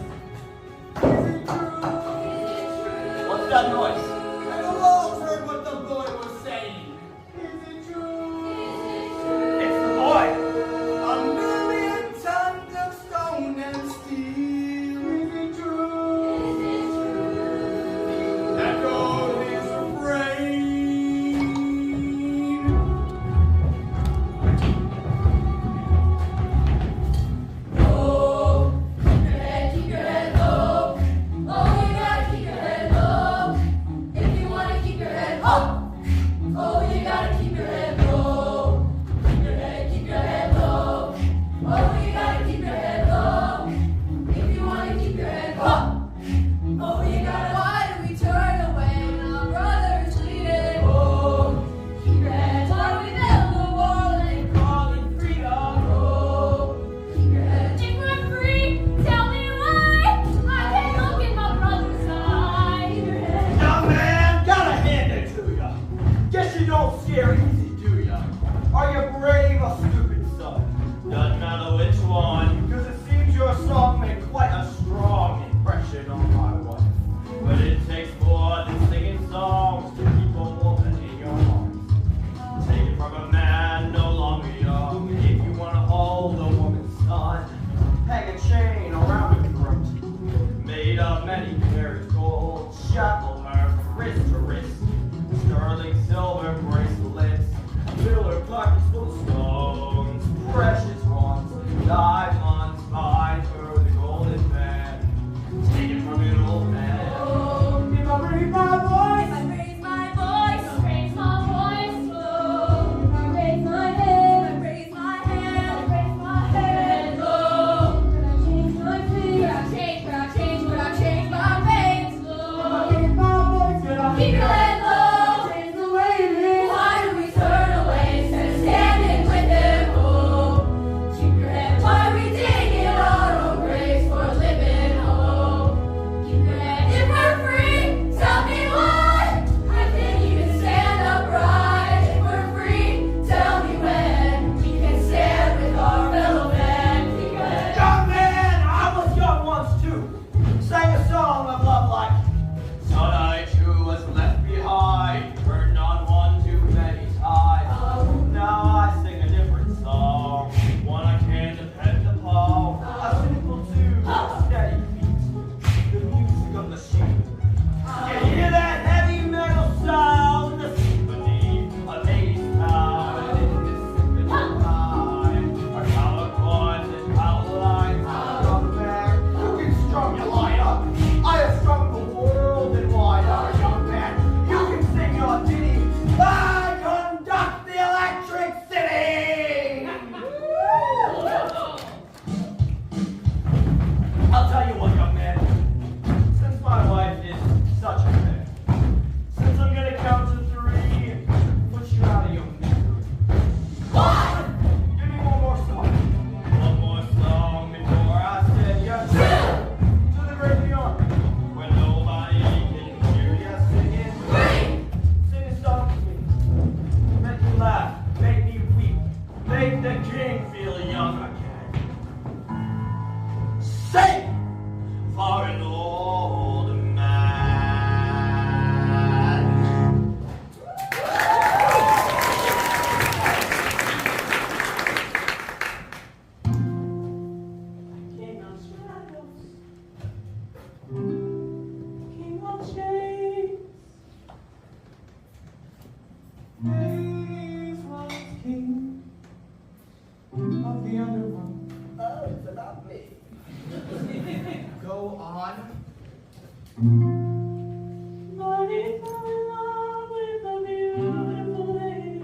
What's that noise? And the walls heard what the boy was saying. It's the boy. A million tons of stone and steel. Echoed his refrain. Oh, keep your head low. Oh, you gotta keep your head low. Say for an old man. King of shadows, king of shades, He's once king of the underworld. Oh, it's about me. Go on. But he fell in love with a beautiful lady.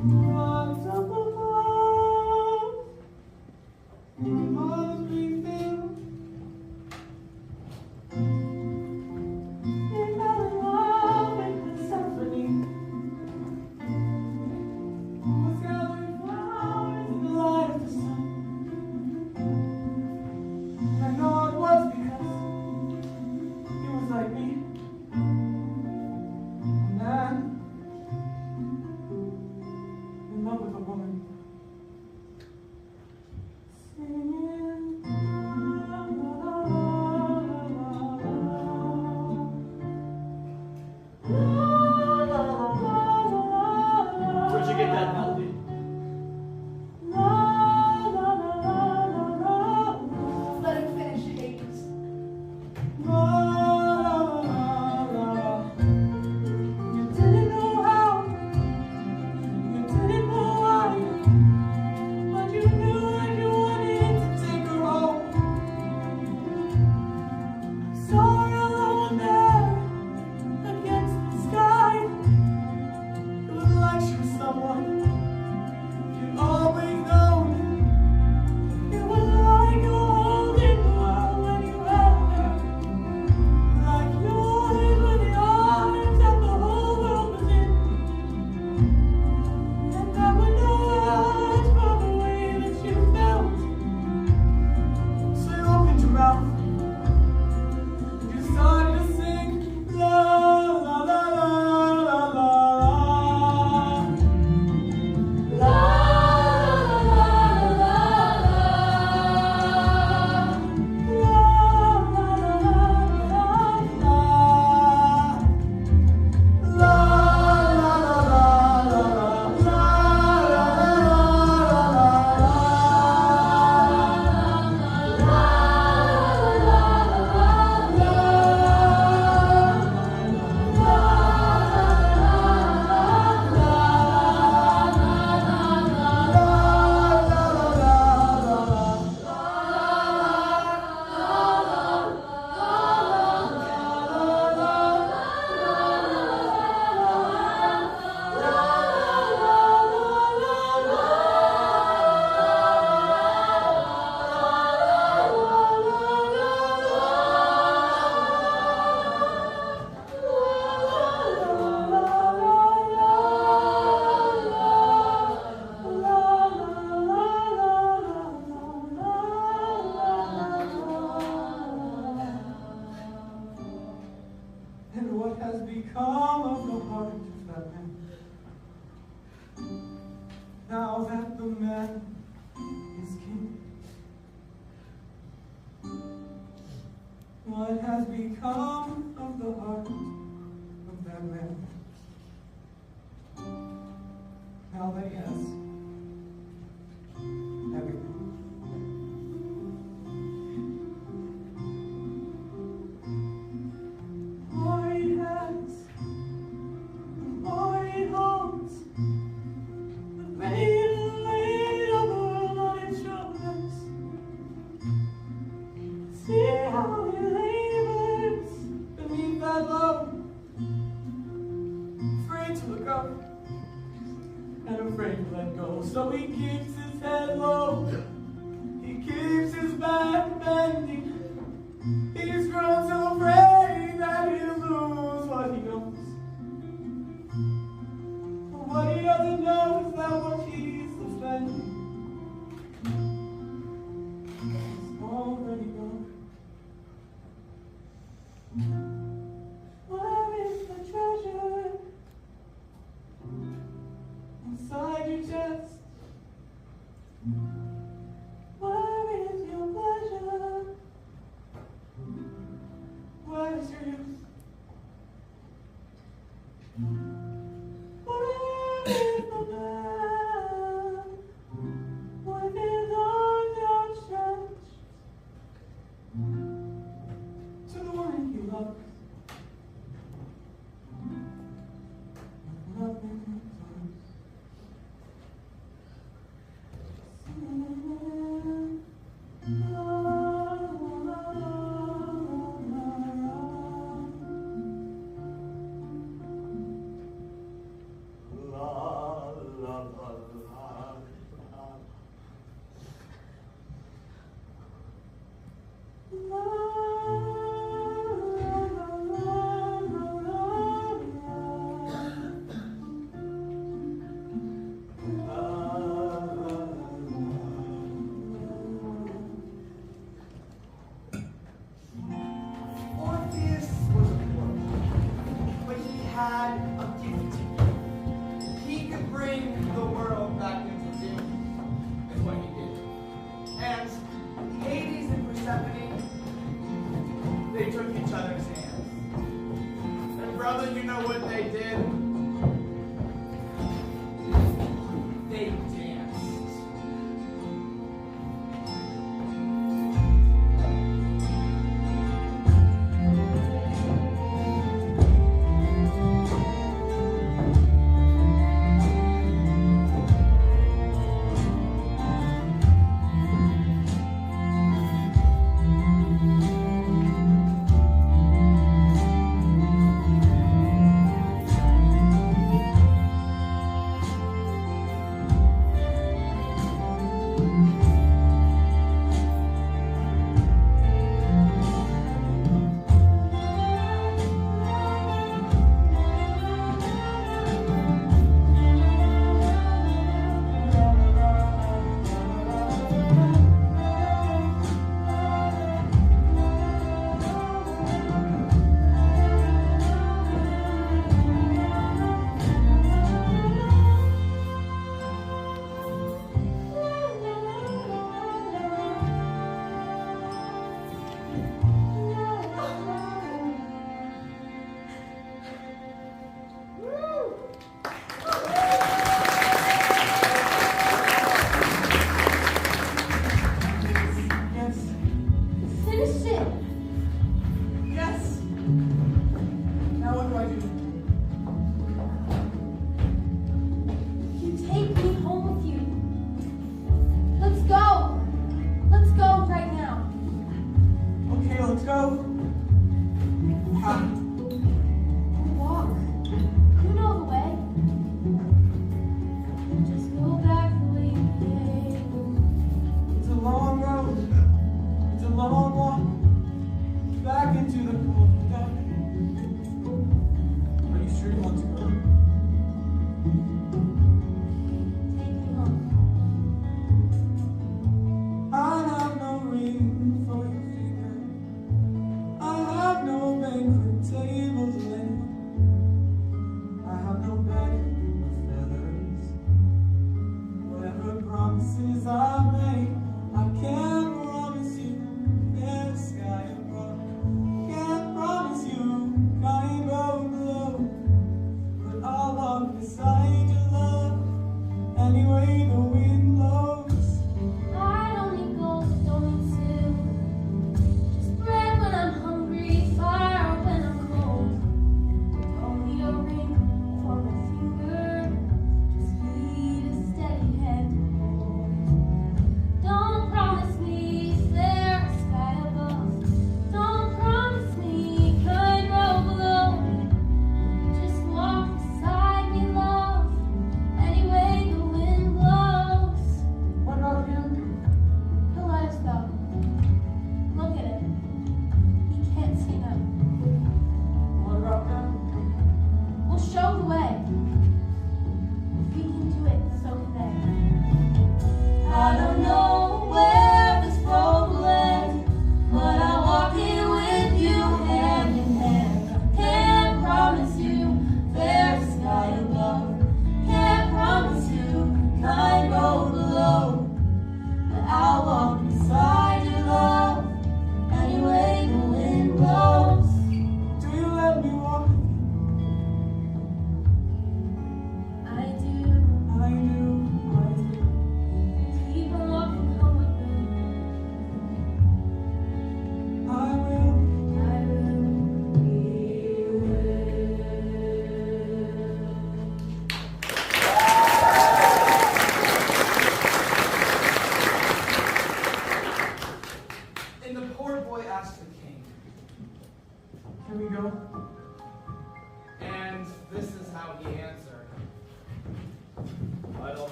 Once up above, must be filled. He fell in love with the symphony. Was gathering flowers in the light of the sun. I know it was because he was like me. A man in love with a woman. Singing la la la la la la la la. Where'd you get that melody? Let him finish, Hades. You didn't know how, you didn't know why, but you knew that you wanted to take her home. Saw her alone there against the sky. It was like she was someone you'd always known. It was like you were holding the world when you held her. Like yours were the arms that the whole world was in. And there were no words for the way that you felt. So you opened your mouth. You started to sing la la la la la la la. La la la la And what has become of the heart of that man? Now that the man is king, what has become of the heart of that man? Now that he has everything. More he has, the more he holds, the greater weight of the world on his shoulders. See how he labors beneath that load, afraid to look up and afraid to let go. So he keeps his head low, he keeps his back bending. He's grown so afraid that he'll lose what he owns. But what he doesn't know is that what he's defending is already gone. Where is the treasure inside your chest?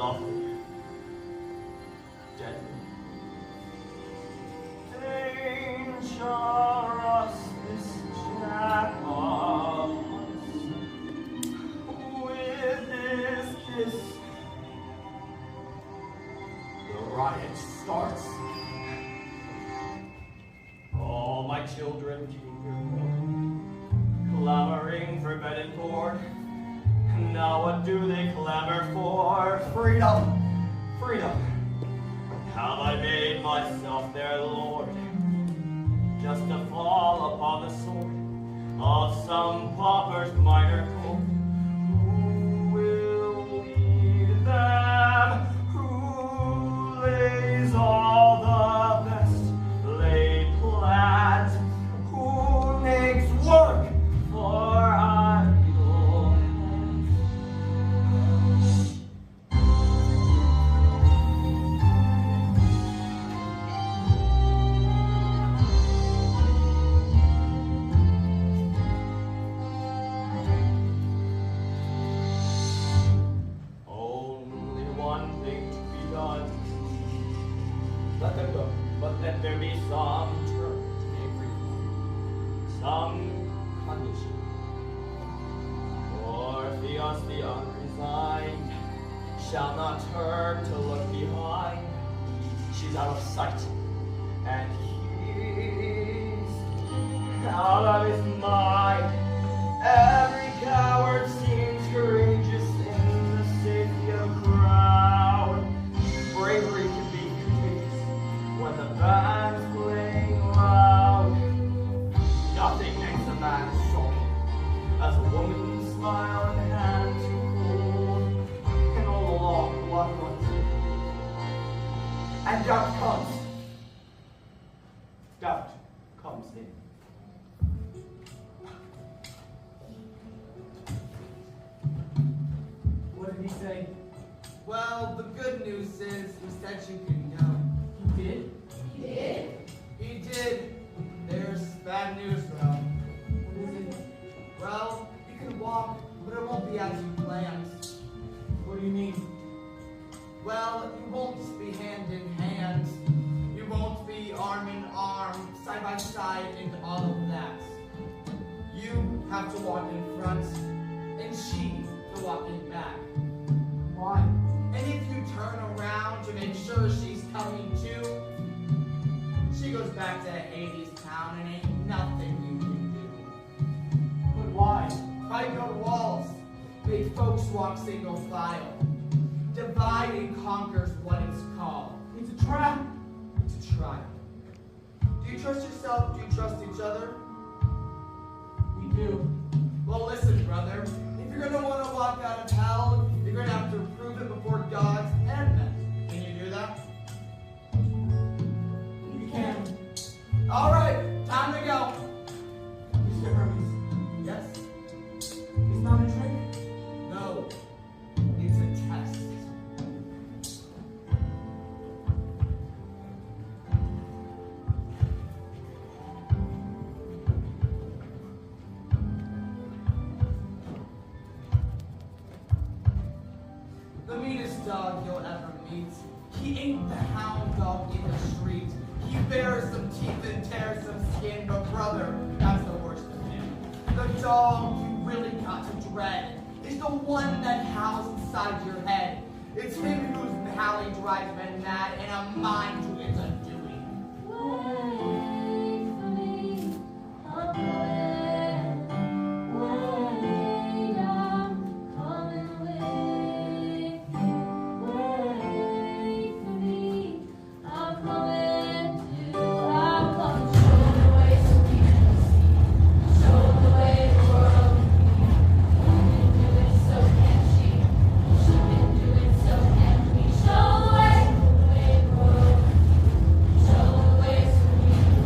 softly, gently. Dangerous this jackal with his kiss. The riot starts. All my children keep your word, clamoring for bed and board. Now what do they clamor for? Freedom, freedom. Have I made myself their lord, just to fall upon the sword of some pauper's minor colt? Who will lead them? Who lays all the best laid plans? Who makes work for idle hands? Only one thing to be done. Let them go, but let there be some term to be agreed upon, some condition. Orpheus the unresigned shall not turn to look behind. She's out of sight, and he's out of his mind. Every coward seems courageous in the safety of a crowd. Bravery can be contagious when the band's playing loud. Nothing makes a man sulky as a woman's smile and hand to hold, and all along blood runs in. And doubt comes. Doubt comes in. What did he say? Well, the good news is he said you can go. He did? He did. He did. There's bad news though. What is it? Well, you can walk, but it won't be as you planned. What do you mean? Well, you won't be hand in hand. You won't be arm in arm, side by side, and all of that. You have to walk in front, and she to walk in back. Why? And if you turn around to make sure she's coming too, she goes back to Hadestown and ain't nothing you can do. But why? Fight no walls, make folks walk single file. Divide and conquer's what it's called. It's a trap. It's a trial. Do you trust yourself? Do you trust each other? We do. Well, listen, brother. If you're gonna want to walk out of hell, you're gonna have to prove it before God's and men. Can you do that? We can. All right, time to go. Mr. Hermes, Yes? it's not a trick. No. It's a test. The meanest dog you'll ever meet. He ain't the hound dog in the street. He bears some teeth and tears some skin, but brother, that's the worst of him. The dog you really got to dread is the one that howls inside your head. It's him whose howling drives men mad and a mind to its undoing. Wait for me, I'm coming. Wait, I'm coming with you. Wait for me, I'm coming too. I'm coming. Show the way so we can see. Show the way the world can be. You can do it, so can she. She can do it, so can we. Show the way the world. Show the way so we can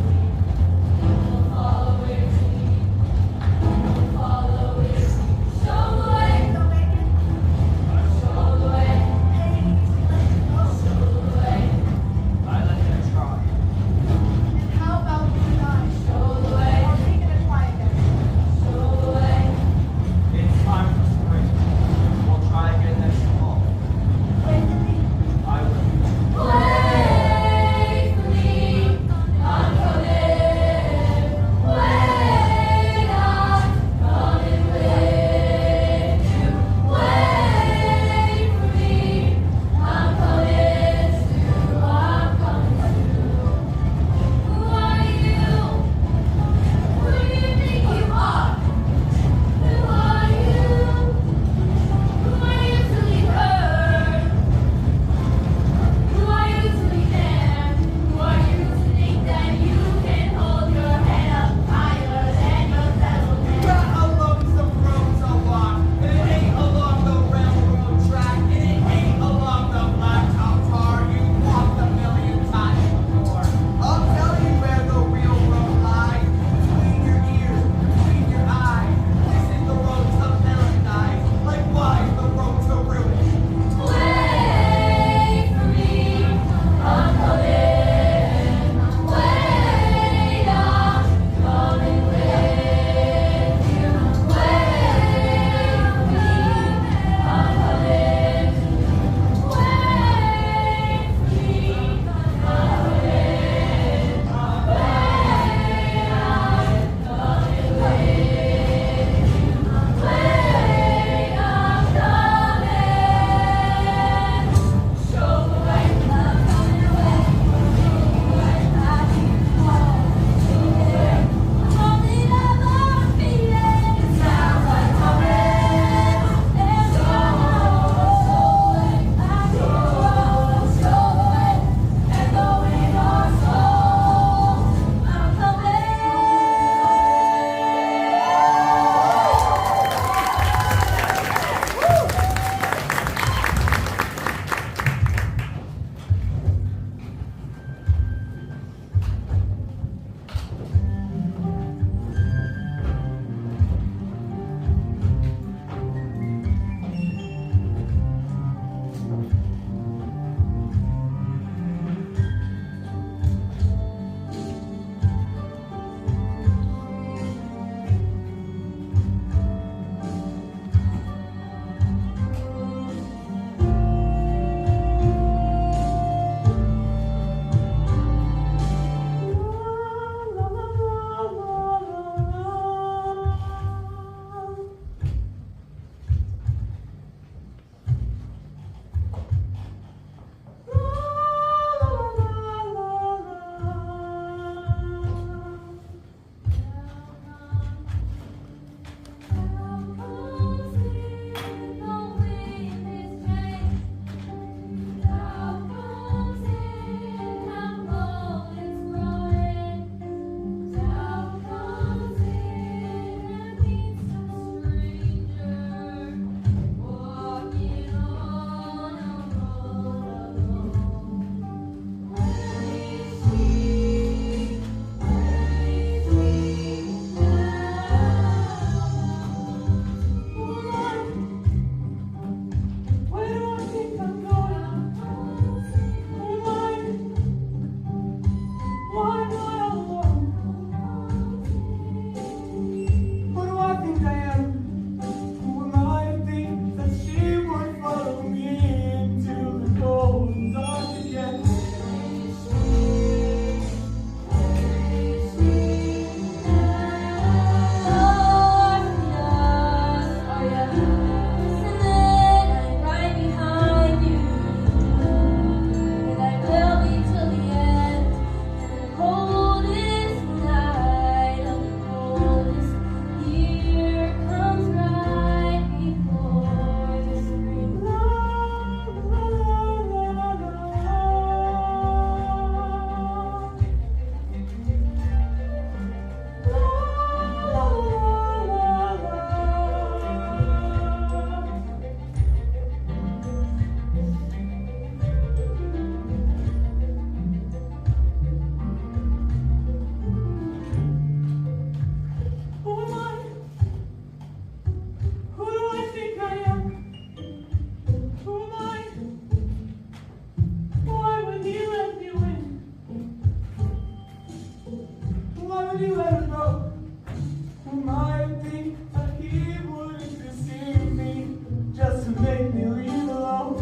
Might think that he would deceive me just to make me leave alone.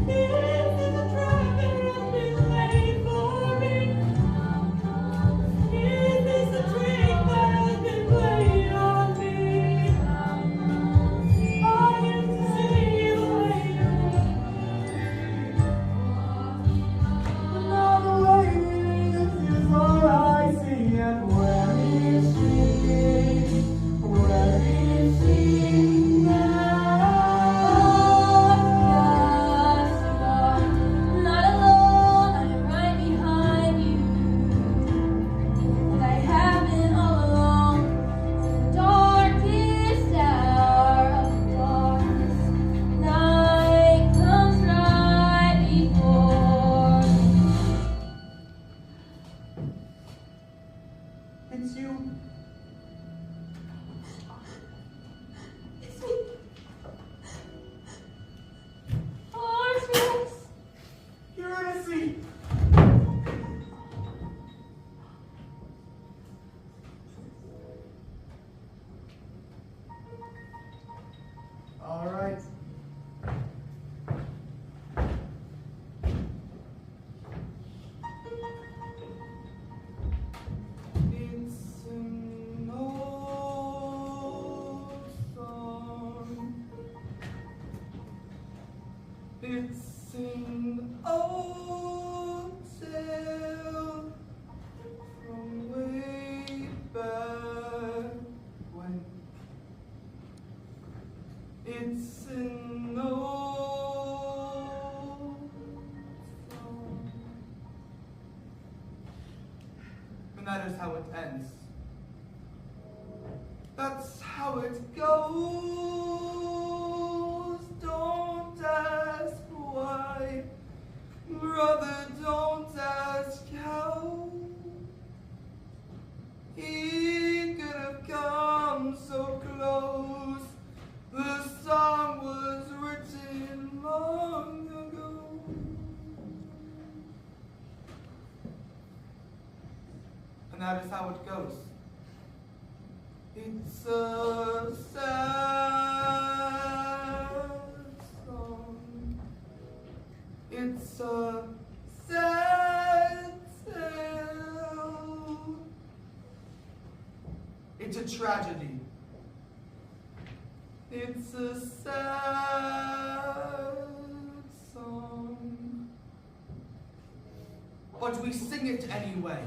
This is a trap that has been laid for me. Is this a trick that has been played on me? I used to see you later, but now the way it is all I see. And where is she? Where is she now? Yes, you are not alone. I'm right behind you, and I have been all along. In the darkest hour of the darkest night comes right before me. It's you. It's me, Orpheus. Eurydice. All right. It's an old song. It's an old tale from way back when. It's an old song. And that is how it ends. That's how it goes. Don't ask why. Brother, don't ask how. He could have come so close. The song was written long ago. And that is how it goes. It's a sad song. It's a sad tale. It's a tragedy. It's a sad song. But we sing it anyway.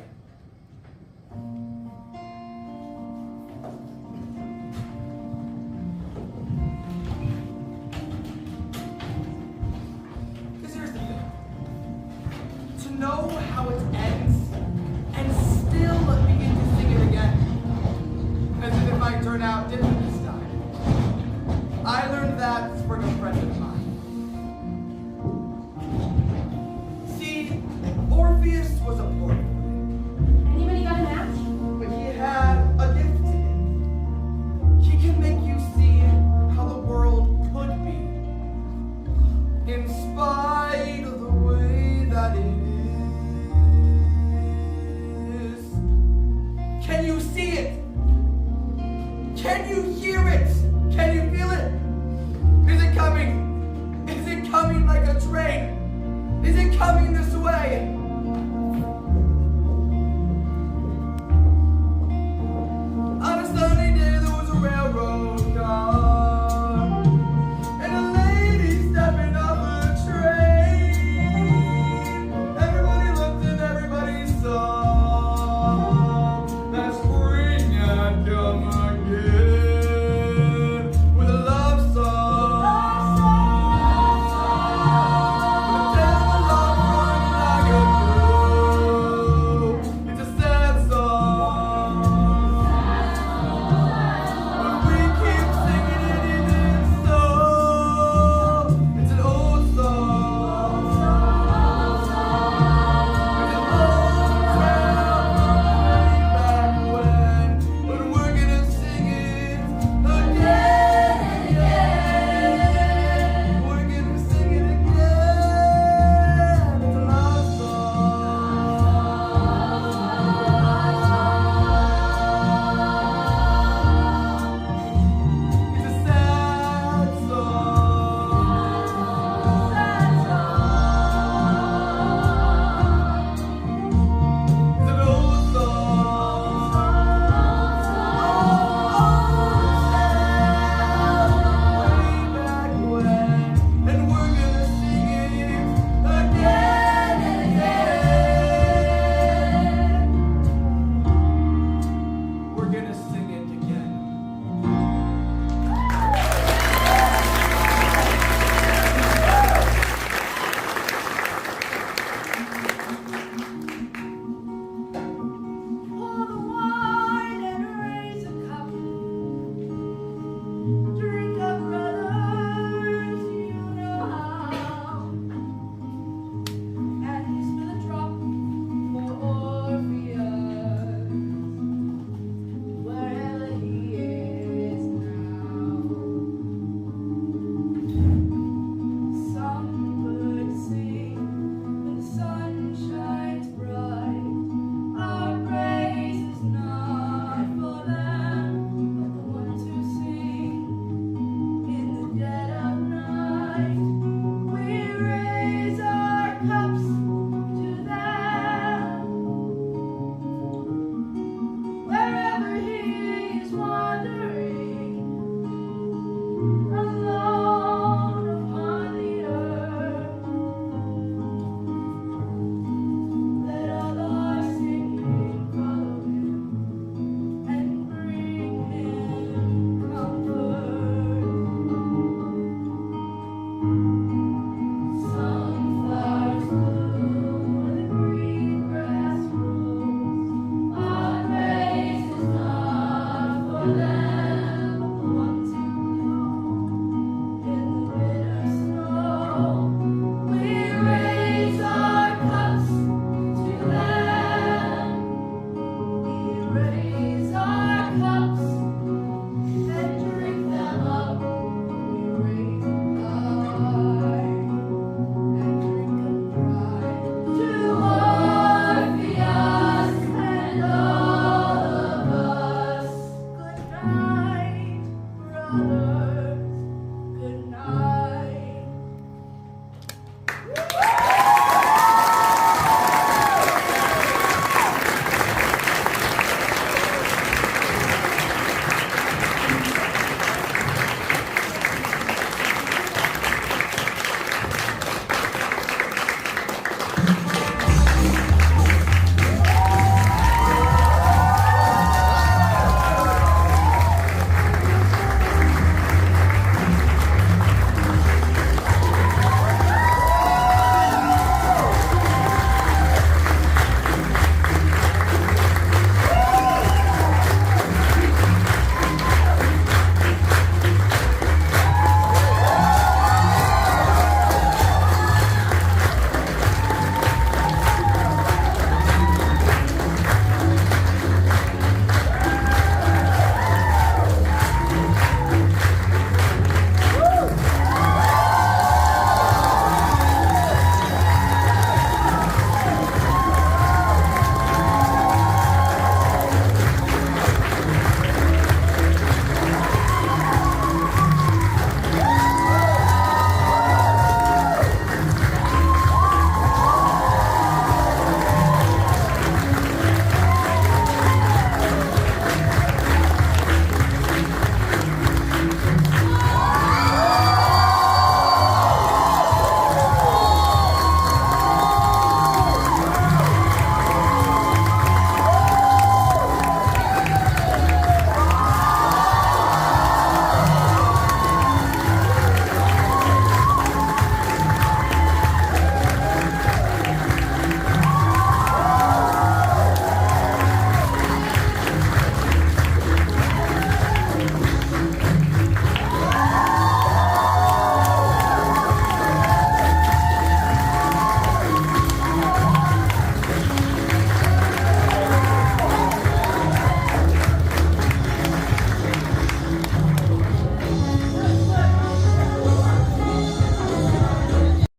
Because here's the thing. To know how it ends and still begin to sing it again, as if it might turn out different this time. I learned that from a friend of mine. See, Orpheus was a poor boy, Anybody got a match? but he had a gift to him. He can make you see how the world could be, in spite of the way that it is. Can you see it? Can you hear it? Can you feel it? Is it coming? Is it coming like a train? Is it coming this way? On a sunny day there was a railroad car and a lady stepping off a train. Everybody looked and everybody saw that spring had come again. them, one to you in the bitter snow. We raise our cups to them. We raise